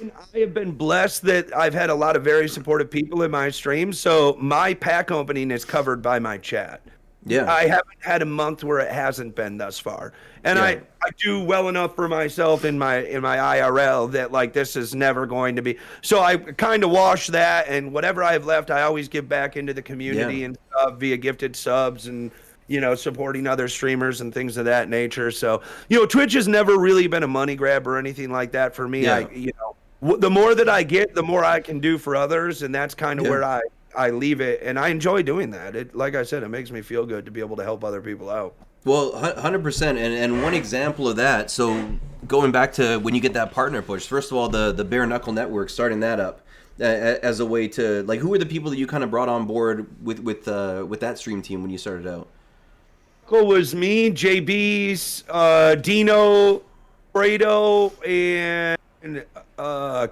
And I have been blessed that I've had a lot of very supportive people in my stream, so my pack opening is covered by my chat. Yeah, I haven't had a month where it hasn't been thus far, and I do well enough for myself in my IRL that like this is never going to be. So I kind of wash that, and whatever I have left, I always give back into the community and stuff via gifted subs and supporting other streamers and things of that nature. So Twitch has never really been a money grab or anything like that for me. Yeah. The more that I get, the more I can do for others, and that's kind of where I leave it, and I enjoy doing that. It, like I said, it makes me feel good to be able to help other people out. Well, 100%, and one example of that, so going back to when you get that partner push, first of all, the Bare Knuckle Network, starting that up as a way to, like, who were the people that you kind of brought on board with that stream team when you started out? It was me, JB's, Dino, Fredo, and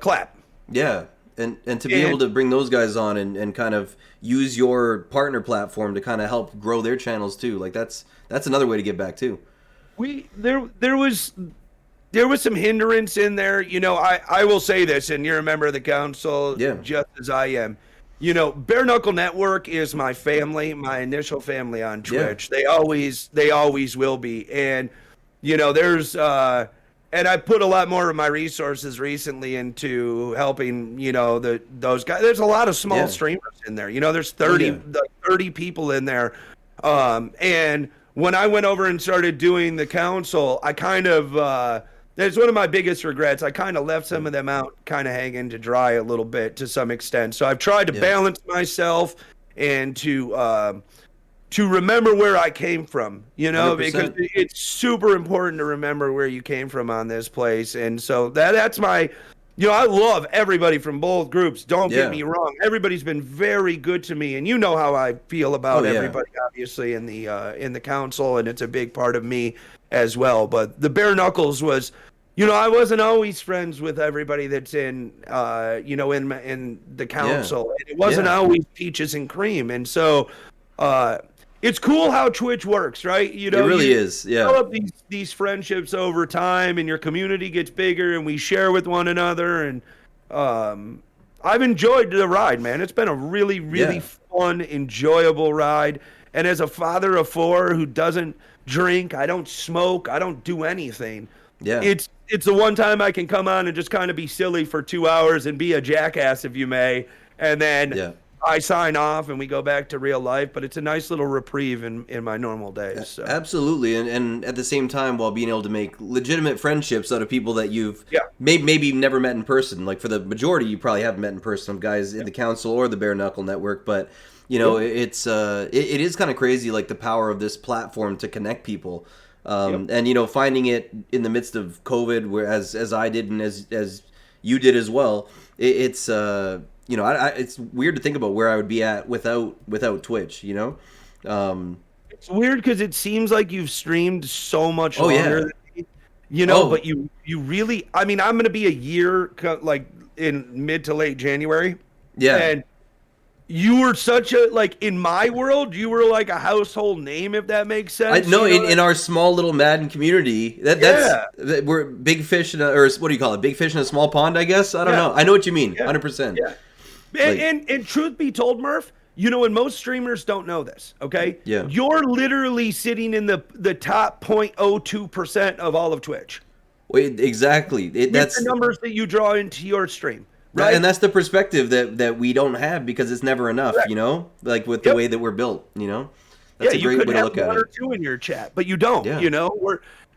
Clap. Yeah. And to be able to bring those guys on and kind of use your partner platform to kind of help grow their channels too, like that's another way to give back too. There was some hindrance in there. I will say this, and you're a member of the council just as I am. Bare Knuckle Network is my family, my initial family on Twitch. Yeah. They always will be. And there's and I put a lot more of my resources recently into helping, those guys. There's a lot of small streamers in there. There's 30 people in there. And when I went over and started doing the council, I kind of, that's one of my biggest regrets. I kind of left some of them out kind of hanging to dry a little bit to some extent. So I've tried to balance myself and to remember where I came from, 100%. Because it's super important to remember where you came from on this place. And so that's my, I love everybody from both groups. Don't get me wrong. Everybody's been very good to me. And how I feel about everybody, obviously, in the council. And it's a big part of me as well. But the Bare Knuckles was, I wasn't always friends with everybody that's in the council. And it wasn't always peaches and cream. And so, it's cool how Twitch works, right? It really is. Yeah. Develop these friendships over time, and your community gets bigger, and we share with one another. And I've enjoyed the ride, man. It's been a really, really fun, enjoyable ride. And as a father of 4 who doesn't drink, I don't smoke, I don't do anything. Yeah. It's the one time I can come on and just kind of be silly for 2 hours and be a jackass, if you may, and then I sign off and we go back to real life, but it's a nice little reprieve in my normal days. So. Absolutely, and at the same time, while being able to make legitimate friendships out of people that you've maybe never met in person. Like for the majority, you probably haven't met in person, some guys in the council or the Bare Knuckle Network, but it is kind of crazy, like the power of this platform to connect people. And finding it in the midst of COVID, where as I did and as you did as well, it's it's weird to think about where I would be at without Twitch. It's weird because it seems like you've streamed so much longer than me, but you really, I mean, I'm going to be a year like in mid to late January. Yeah. And you were such a, like, in my world, you were like a household name, if that makes sense. In our small little Madden community, we're big fish or what do you call it? Big fish in a small pond, I guess. I don't know. I know what you mean. 100%. Yeah. And truth be told, Murph, and most streamers don't know this, okay? Yeah. You're literally sitting in the top 0.02% of all of Twitch. Wait, exactly. That's the numbers that you draw into your stream, right? And that's the perspective that we don't have because it's never enough, Correct. Like with the way that we're built, That's a great way to look at it. You could have one or two in your chat, but you don't,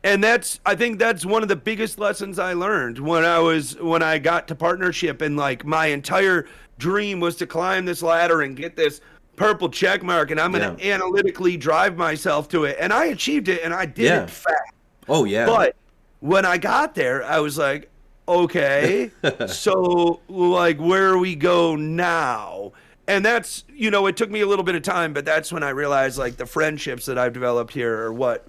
And I think that's one of the biggest lessons I learned when I got to partnership, and like my entire dream was to climb this ladder and get this purple check mark, and I'm going to analytically drive myself to it. And I achieved it, and I did it fast. Oh, yeah. But when I got there, I was like, okay, so like where we go now? And that's, it took me a little bit of time, but that's when I realized like the friendships that I've developed here are what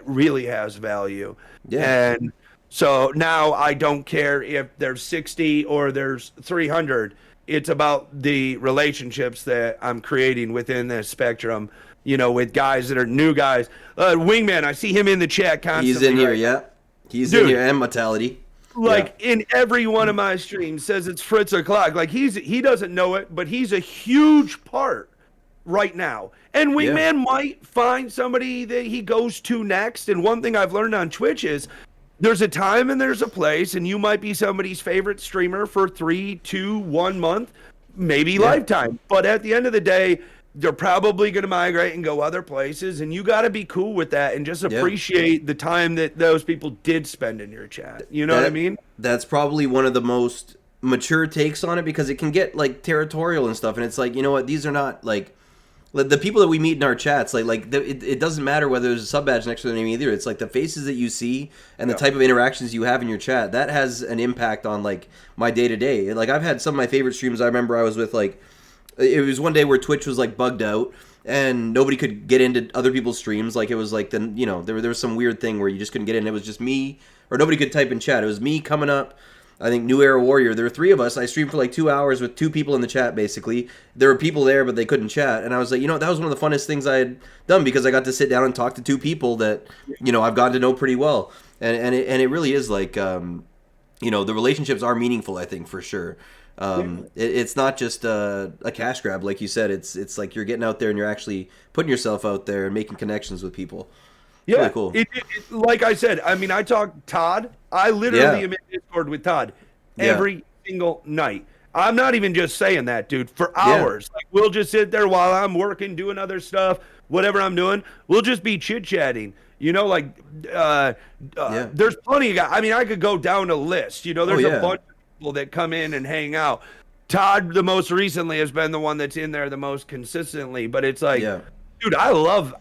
really has value. Yeah. And so now I don't care if there's 60 or there's 300. It's about the relationships that I'm creating within this spectrum, with guys that are new guys. Wingman, I see him in the chat constantly. He's in here, yeah. He's in here, and Mortality. Like in every one of my streams says it's Fritz o'clock. Like he doesn't know it, but he's a huge part right now. And Wingman might find somebody that he goes to next. And one thing I've learned on Twitch is there's a time and there's a place, and you might be somebody's favorite streamer for 3, 2, 1 month, maybe lifetime. But at the end of the day, they're probably going to migrate and go other places, and you got to be cool with that and just appreciate the time that those people did spend in your chat. You know what I mean? That's probably one of the most mature takes on it, because it can get like territorial and stuff, and it's like, you know what, these are not like the people that we meet in our chats, it doesn't matter whether there's a sub badge next to their name either. It's like the faces that you see and the type of interactions you have in your chat that has an impact on like my day to day. Like I've had some of my favorite streams. I remember I was with like, it was one day where Twitch was like bugged out and nobody could get into other people's streams. Like it was like there was some weird thing where you just couldn't get in. It was just me, or nobody could type in chat. It was me coming up. I think New Era Warrior. There were 3 of us. I streamed for like 2 hours with 2 people in the chat, basically. There were people there, but they couldn't chat. And I was like, that was one of the funnest things I had done, because I got to sit down and talk to 2 people that, I've gotten to know pretty well. And it really is like, the relationships are meaningful, I think, for sure. It's not just a cash grab, like you said. It's like you're getting out there and you're actually putting yourself out there and making connections with people. Yeah, really cool. Like I said, I mean, I talk Todd. I literally am in Discord with Todd every single night. I'm not even just saying that, dude, for hours. Like we'll just sit there while I'm working, doing other stuff, whatever I'm doing. We'll just be chit-chatting. There's plenty of guys. I mean, I could go down a list. There's a bunch of people that come in and hang out. Todd, the most recently, has been the one that's in there the most consistently. But it's like, dude, I love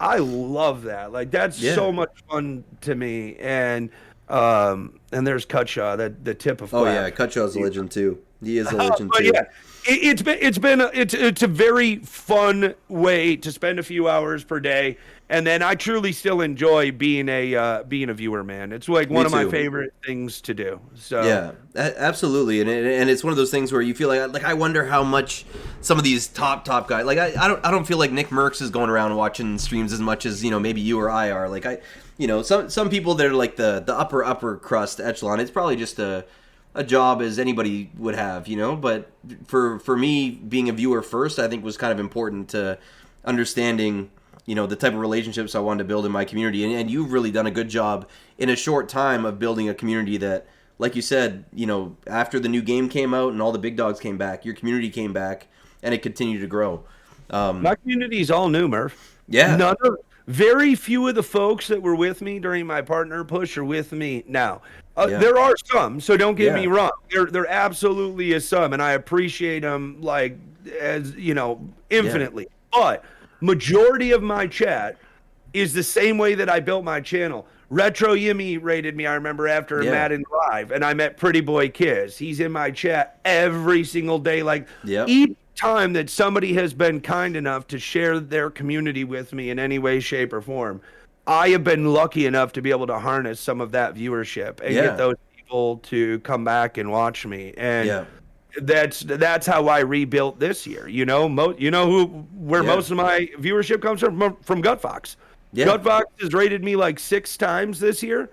that. Like that's so much fun to me. And there's Cutshaw, the tip of Cutshaw's a legend too. He is a legend too. Yeah, it's a very fun way to spend a few hours per day, and then I truly still enjoy being a viewer, man. It's like one of my favorite things to do. So yeah, absolutely, and it's one of those things where you feel like I wonder how much some of these top guys, like I don't feel like Nick Merckx is going around watching streams as much as maybe you or I are. Like some people that are like the upper crust echelon, it's probably just a job as anybody would have, but for me, being a viewer first, I think was kind of important to understanding, the type of relationships I wanted to build in my community. And you've really done a good job in a short time of building a community that, like you said, after the new game came out and all the big dogs came back, your community came back and it continued to grow. My community is all new, Murph. Yeah. Very few of the folks that were with me during my partner push are with me now. There are some, so don't get me wrong. There absolutely is some, and I appreciate them infinitely. Yeah. But majority of my chat is the same way that I built my channel. Retro Yimmy rated me, I remember, after Madden Live, and I met Pretty Boy Kiz. He's in my chat every single day. Each time that somebody has been kind enough to share their community with me in any way, shape, or form, I have been lucky enough to be able to harness some of that viewership and get those people to come back and watch me. And that's how I rebuilt this year. Most of my viewership comes from Gutfox. Yeah. Gutfox has rated me like 6 times this year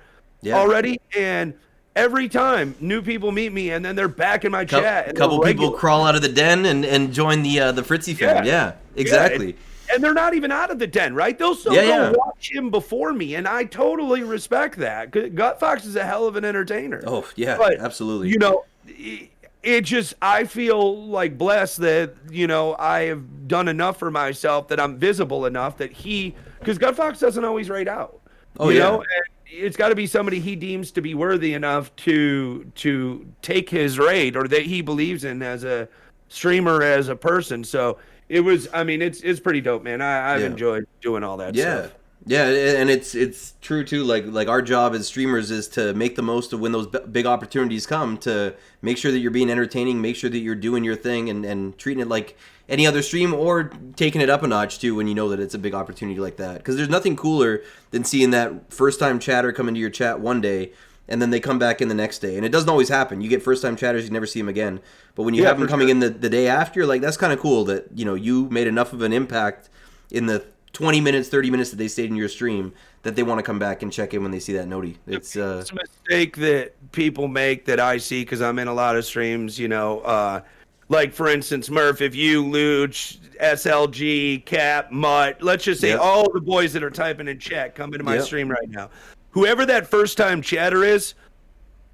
already, and every time new people meet me, and then they're back in my chat. And Couple people crawl out of the den and join the Fritzy fam. Yeah, exactly. Yeah, and they're not even out of the den, right? They'll still go watch him before me, and I totally respect that. Gut Fox is a hell of an entertainer. Oh, yeah, but, absolutely. You know, it just, I feel like blessed that, you know, I have done enough for myself, that I'm visible enough that because Gut Fox doesn't always rate out. Oh, you yeah. know? And it's got to be somebody he deems to be worthy enough to take his raid, or that he believes in as a streamer, as a person. So it was, I mean, it's pretty dope, man. I've enjoyed doing all that stuff. Yeah, and it's true too. Like our job as streamers is to make the most of when those big opportunities come, to make sure that you're being entertaining, make sure that you're doing your thing, and treating it like any other stream, or taking it up a notch too when you know that it's a big opportunity like that. Because there's nothing cooler than seeing that first time chatter come into your chat one day, and then they come back in the next day. And it doesn't always happen. You get first time chatters, you never see them again. But when you have them coming in the day after, you're like, that's kind of cool that, you know, you made enough of an impact in the 20 minutes, 30 minutes that they stayed in your stream, that they want to come back and check in when they see that noti. It's a mistake that people make that I see, because I'm in a lot of streams, you know, like, for instance, Murph, if you, Luch, SLG, Cap, Mutt, let's just say all the boys that are typing in chat come into my stream right now. Whoever that first-time chatter is,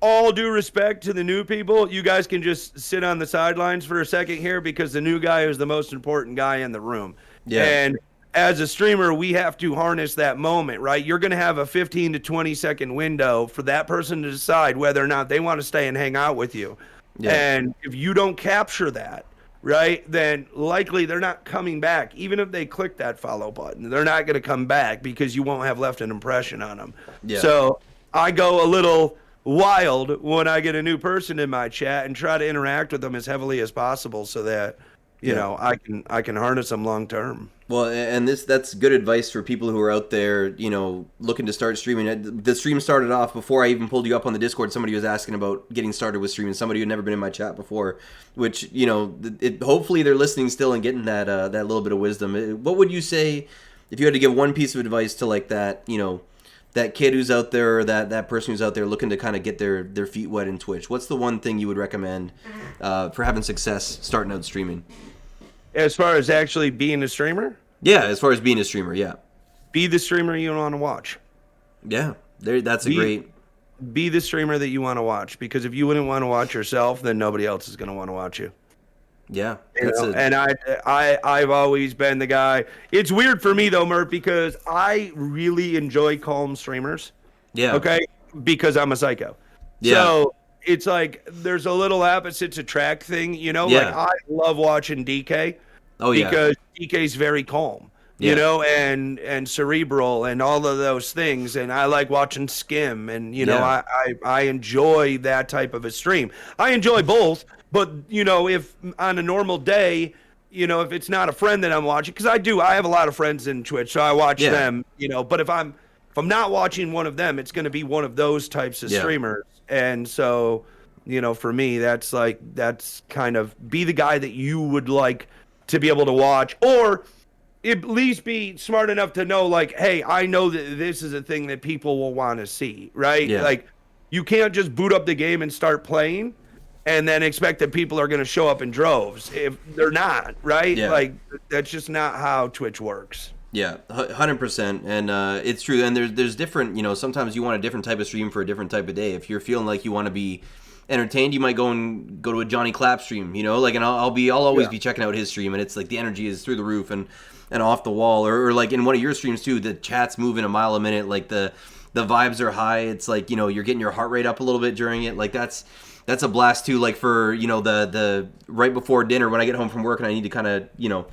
all due respect to the new people, you guys can just sit on the sidelines for a second here, because the new guy is the most important guy in the room. Yeah. And as a streamer, we have to harness that moment, right? You're going to have a 15 to 20 second window for that person to decide whether or not they want to stay and hang out with you. Yeah. And if you don't capture that, right, then likely they're not coming back. Even if they click that follow button, they're not going to come back, because you won't have left an impression on them. Yeah. So I go a little wild when I get a new person in my chat and try to interact with them as heavily as possible, so that, you know, I can harness them long term. Well, and that's good advice for people who are out there, you know, looking to start streaming. The stream started off before I even pulled you up on the Discord. Somebody was asking about getting started with streaming. Somebody who had never been in my chat before, which, you know, hopefully they're listening still and getting that little bit of wisdom. What would you say if you had to give one piece of advice to, like, that, you know, that kid who's out there, or that person who's out there looking to kind of get their feet wet in Twitch? What's the one thing you would recommend for having success starting out streaming? As far as actually being a streamer? Yeah, as far as being a streamer, yeah. Be the streamer you want to watch. Yeah, that's a great... Be the streamer that you want to watch, because if you wouldn't want to watch yourself, then nobody else is going to want to watch you. Yeah. And I've always been the guy. It's weird for me, though, Murph, because I really enjoy calm streamers. Yeah. Okay? Because I'm a psycho. Yeah. So it's like there's a little opposites attract thing, you know? Yeah. Like, I love watching DK. Oh, yeah. Because DK's very calm, you know, and cerebral and all of those things. And I like watching Skim, and, you know, I enjoy that type of a stream. I enjoy both, but, you know, if on a normal day, you know, if it's not a friend that I'm watching, because I have a lot of friends in Twitch, so I watch them, you know, but if I'm not watching one of them, it's going to be one of those types of streamers. And so, you know, for me, that's kind of be the guy that you would like to be able to watch, or at least be smart enough to know, like, hey, I know that this is a thing that people will want to see, right? Yeah. Like, you can't just boot up the game and start playing and then expect that people are going to show up in droves if they're not, right? Yeah. Like, that's just not how Twitch works. Yeah, 100%, and it's true. And there's different, you know, sometimes you want a different type of stream for a different type of day. If you're feeling like you want to be entertained, you might go to a Johnny Clapp stream, you know, like, and I'll always be checking out his stream, and it's like the energy is through the roof and off the wall, or like in one of your streams too, the chat's moving a mile a minute, like the vibes are high. It's like, you know, you're getting your heart rate up a little bit during it. Like that's a blast too. Like for, you know, the right before dinner when I get home from work and I need to kind of, you know,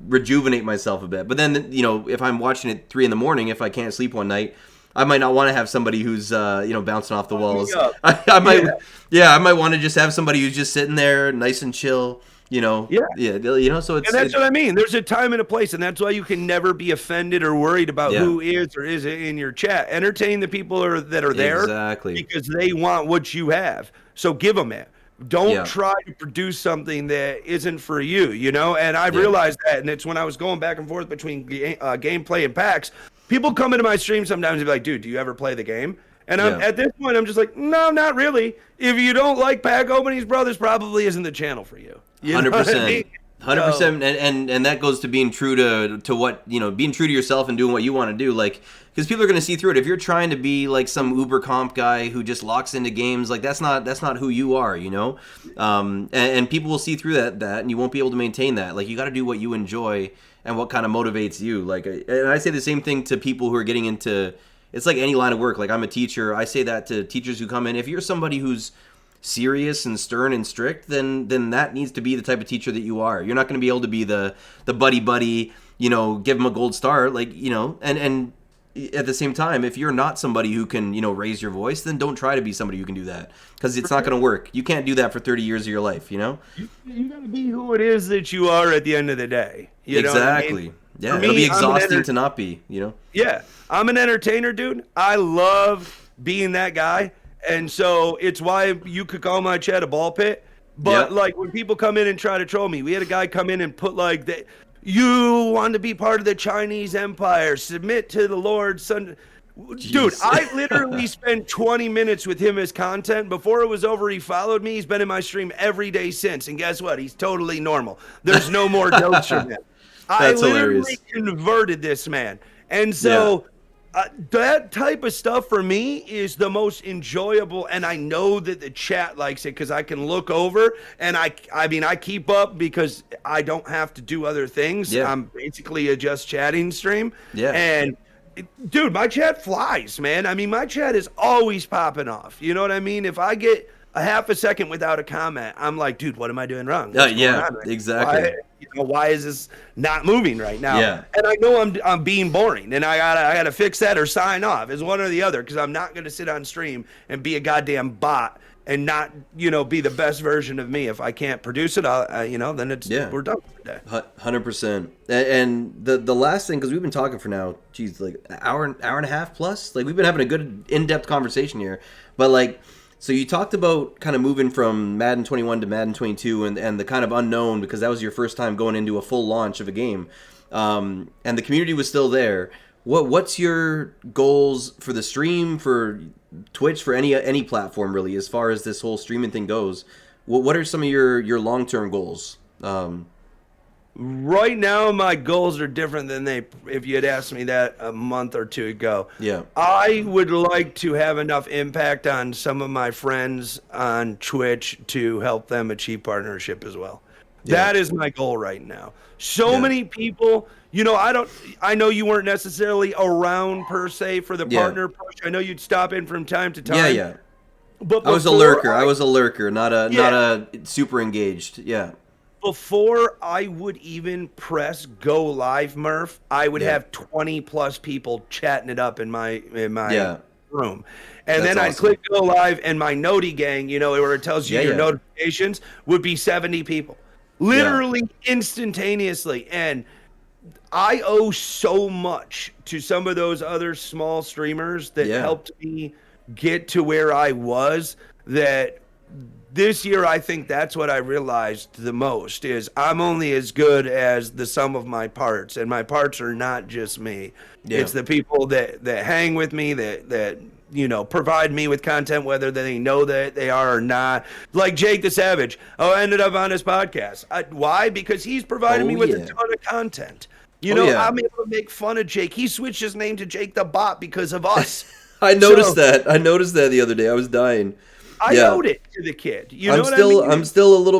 rejuvenate myself a bit. But then, you know, if I'm watching it 3 a.m, if I can't sleep one night, I might not want to have somebody who's, you know, bouncing off the walls. I might want to just have somebody who's just sitting there nice and chill, you know. Yeah. You know, so it's... And that's what I mean. There's a time and a place, and that's why you can never be offended or worried about who is or isn't in your chat. Entertain the people that are there. Exactly. Because they want what you have. So give them it. Don't try to produce something that isn't for you, you know? And I've realized that, and it's when I was going back and forth between gameplay and packs. People come into my stream sometimes and be like, dude, do you ever play the game? And I'm at this point, I'm just like, no, not really. If you don't like Pack GAWD and his brothers, probably isn't the channel for you. 100%. 100%, and that goes to being true to what, being true to yourself and doing what you want to do, like, because people are going to see through it. If you're trying to be like some uber comp guy who just locks into games, like that's not who you are, and people will see through that, and you won't be able to maintain that. Like, you got to do what you enjoy and what kind of motivates you. Like, and I say the same thing to people who are getting into, it's like any line of work. Like, I'm a teacher. I say that to teachers who come in. If you're somebody who's serious and stern and strict, then that needs to be the type of teacher that you are. You're not going to be able to be the buddy, give them a gold star, like, and at the same time, if you're not somebody who can, raise your voice, then don't try to be somebody who can do that, because it's not going to work. You can't do that for 30 years of your life, You got to be who it is that you are at the end of the day. You know what I mean? Yeah, it'll be exhausting to not be, Yeah, I'm an entertainer, dude. I love being that guy. And so it's why you could call my chat a ball pit. But like, when people come in and try to troll me, we had a guy come in and put like, you want to be part of the Chinese Empire, submit to the Lord, son. Jeez. Dude, I literally spent 20 minutes with him as content. Before it was over, he followed me. He's been in my stream every day since. And guess what? He's totally normal. There's no more jokes from him. I literally converted this man. And so... that type of stuff for me is the most enjoyable, and I know that the chat likes it because I can look over and I mean I keep up because I don't have to do other things. I'm basically a just chatting stream. And dude, my chat flies, man. I mean, my chat is always popping off. You know what I mean? If I get a half a second without a comment, I'm like, dude, what am I doing wrong? Exactly. Why is this not moving right now? And I know I'm being boring, and I gotta fix that or sign off. It's one or the other, because I'm not gonna sit on stream and be a goddamn bot and not be the best version of me. If I can't produce it, then it's we're done for the day. 100%. And the last thing, because we've been talking for now, like an hour and a half plus. Like, we've been having a good in-depth conversation here, but like. So you talked about kind of moving from Madden 21 to Madden 22 and the kind of unknown, because that was your first time going into a full launch of a game. And the community was still there. What's your goals for the stream, for Twitch, for any platform really, as far as this whole streaming thing goes? What are some of your long-term goals? Right now, my goals are different than if you had asked me that a month or two ago. I would like to have enough impact on some of my friends on Twitch to help them achieve partnership as well. That is my goal right now. So many people, I know you weren't necessarily around per se for the partner push. I know you'd stop in from time to time. But I was a lurker, not a super engaged. Before I would even press go live, Murph, I would have 20 plus people chatting it up in my room. And then I'd click go live, and my noti gang, where it tells you your notifications, would be 70 people. Literally instantaneously. And I owe so much to some of those other small streamers that helped me get to where I was, that this year, I think that's what I realized the most, is I'm only as good as the sum of my parts, and my parts are not just me. It's the people that hang with me, that provide me with content, whether they know that they are or not. Like Jake the Savage. I ended up on his podcast. Why? Because he's provided me with a ton of content. I'm able to make fun of Jake. He switched his name to Jake the Bot because of us. I noticed that. I noticed that the other day. I was dying. I owed it to the kid. I'm still a little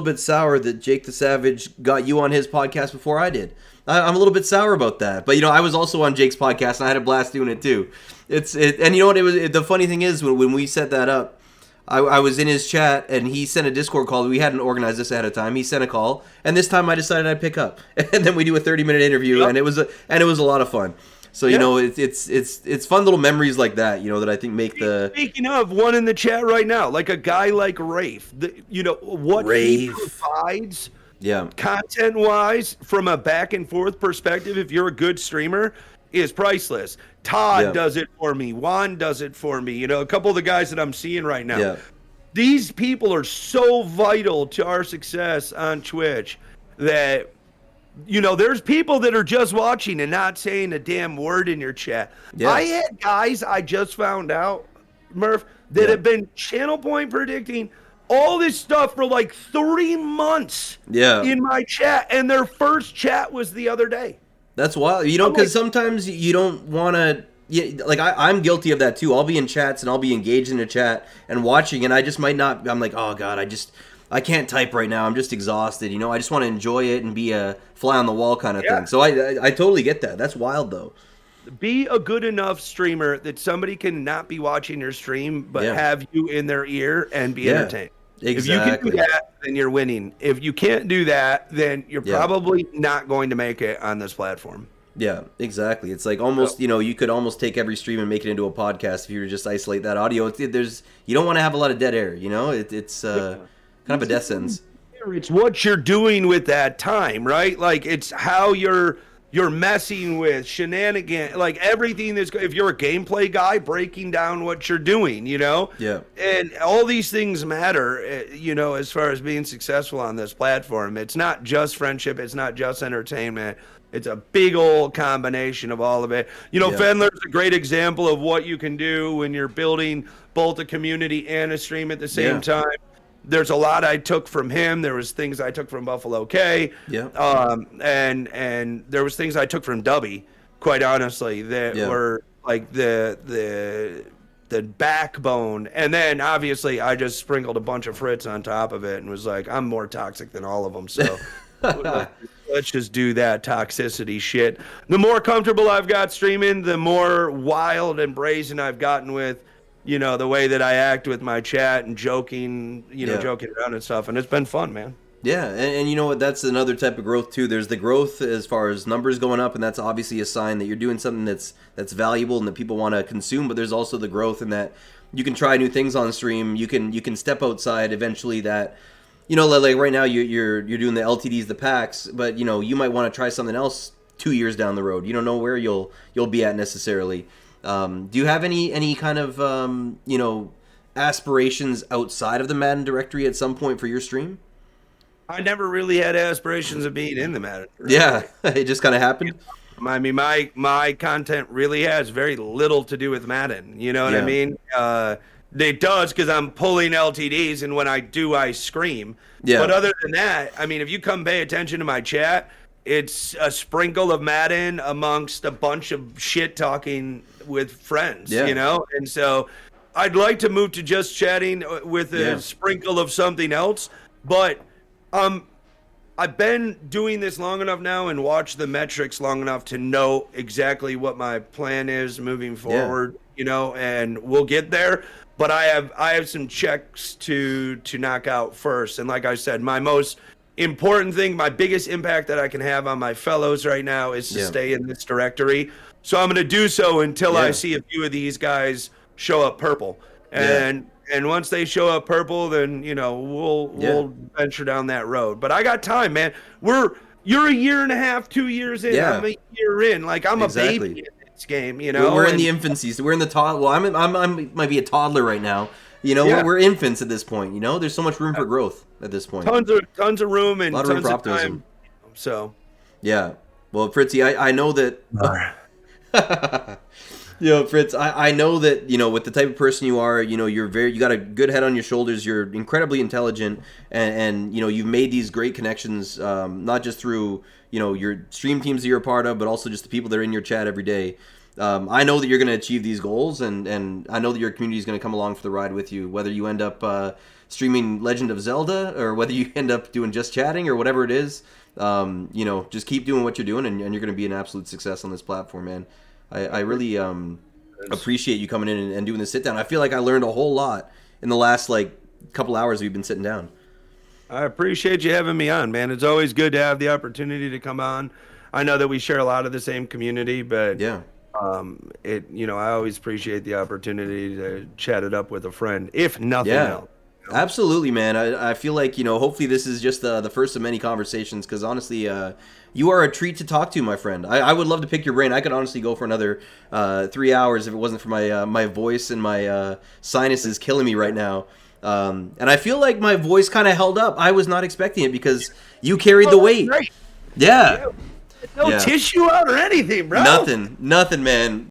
bit sour that Jake the Savage got you on his podcast before I did. I'm a little bit sour about that. But I was also on Jake's podcast, and I had a blast doing it too. And you know what? The funny thing is, when we set that up, I was in his chat, and he sent a Discord call. We hadn't organized this ahead of time. He sent a call, and this time I decided I'd pick up, and then we do a 30-minute interview, and it was a lot of fun. So it's fun little memories like that, that I think make the. Speaking of, one in the chat right now, like a guy like Rafe, what he provides, content wise, from a back and forth perspective, if you're a good streamer, is priceless. Todd does it for me. Juan does it for me. A couple of the guys that I'm seeing right now. These people are so vital to our success on Twitch that there's people that are just watching and not saying a damn word in your chat. Yeah. I had guys I just found out, Murph, that have been channel point predicting all this stuff for like 3 months in my chat, and their first chat was the other day. That's wild. Because sometimes you don't want to. Yeah, like I'm guilty of that too. I'll be in chats and I'll be engaged in a chat and watching, and I just might not. I'm like, oh god, I can't type right now. I'm just exhausted. I just want to enjoy it and be a fly on the wall kind of thing. So I totally get that. That's wild though. Be a good enough streamer that somebody can not be watching your stream, but have you in their ear and be entertained. Exactly. If you can do that, then you're winning. If you can't do that, then you're probably not going to make it on this platform. Yeah, exactly. It's like almost, you could almost take every stream and make it into a podcast if you were to just isolate that audio. You don't want to have a lot of dead air, It's kind of a death sentence. It's what you're doing with that time, right? Like it's how you're messing with shenanigans, like everything if you're a gameplay guy, breaking down what you're doing, Yeah. And all these things matter, as far as being successful on this platform. It's not just friendship. It's not just entertainment. It's a big old combination of all of it. Fendler's a great example of what you can do when you're building both a community and a stream at the same time. There's a lot I took from him. There was things I took from Buffalo K. Yeah. And there was things I took from Dubby, quite honestly, that were like the backbone. And then obviously I just sprinkled a bunch of Fritz on top of it and was like, I'm more toxic than all of them. So let's just do that toxicity shit. The more comfortable I've got streaming, the more wild and brazen I've gotten with the way that I act with my chat and joking, joking around and stuff. And it's been fun, man. Yeah. And you know what? That's another type of growth too. There's the growth as far as numbers going up, and that's obviously a sign that you're doing something that's valuable and that people want to consume. But there's also the growth in that you can try new things on stream. You can step outside eventually that, like right now you're doing the LTDs, the packs, but you might want to try something else 2 years down the road. You don't know where you'll be at necessarily. Do you have any kind of aspirations outside of the Madden directory at some point for your stream? I never really had aspirations of being in the Madden directory. Yeah, it just kind of happened. I mean, my content really has very little to do with Madden. You know what I mean? It does because I'm pulling LTDs, and when I do, I scream. Yeah. But other than that, I mean, if you come pay attention to my chat, it's a sprinkle of Madden amongst a bunch of shit talking with friends, And so I'd like to move to just chatting with a sprinkle of something else. But I've been doing this long enough now and watched the metrics long enough to know exactly what my plan is moving forward, and we'll get there. But I have some checks to knock out first. And like I said, my most important thing, my biggest impact that I can have on my fellows right now is to stay in this directory. So I'm going to do so until I see a few of these guys show up purple. And once they show up purple, then, we'll venture down that road. But I got time, man. You're a year and a half, 2 years in. I'm a year in. Like, I'm a baby in this game, We're in the infancy. So we're in the toddler. Well, I might be a toddler right now. We're infants at this point. There's so much room for growth at this point. Tons of room and tons of time. So, yeah. Well, Fritzy, I know that. Fritz, I know that with the type of person you are, you got a good head on your shoulders. You're incredibly intelligent, and you've made these great connections, not just through your stream teams that you're a part of, but also just the people that are in your chat every day. I know that you're going to achieve these goals, and I know that your community is going to come along for the ride with you, whether you end up streaming Legend of Zelda or whether you end up doing just chatting or whatever it is. Just keep doing what you're doing, and you're going to be an absolute success on this platform, man. I really appreciate you coming in and doing this sit down. I feel like I learned a whole lot in the last couple hours we've been sitting down. I appreciate you having me on, man. It's always good to have the opportunity to come on. I know that we share a lot of the same community, but I always appreciate the opportunity to chat it up with a friend, if nothing else. Absolutely, man. I feel like, hopefully this is just the first of many conversations, because honestly, you are a treat to talk to, my friend. I would love to pick your brain. I could honestly go for another 3 hours if it wasn't for my voice and my sinuses killing me right now. And I feel like my voice kind of held up. I was not expecting it because you carried the weight. Yeah. No tissue out or anything, bro. Nothing, man.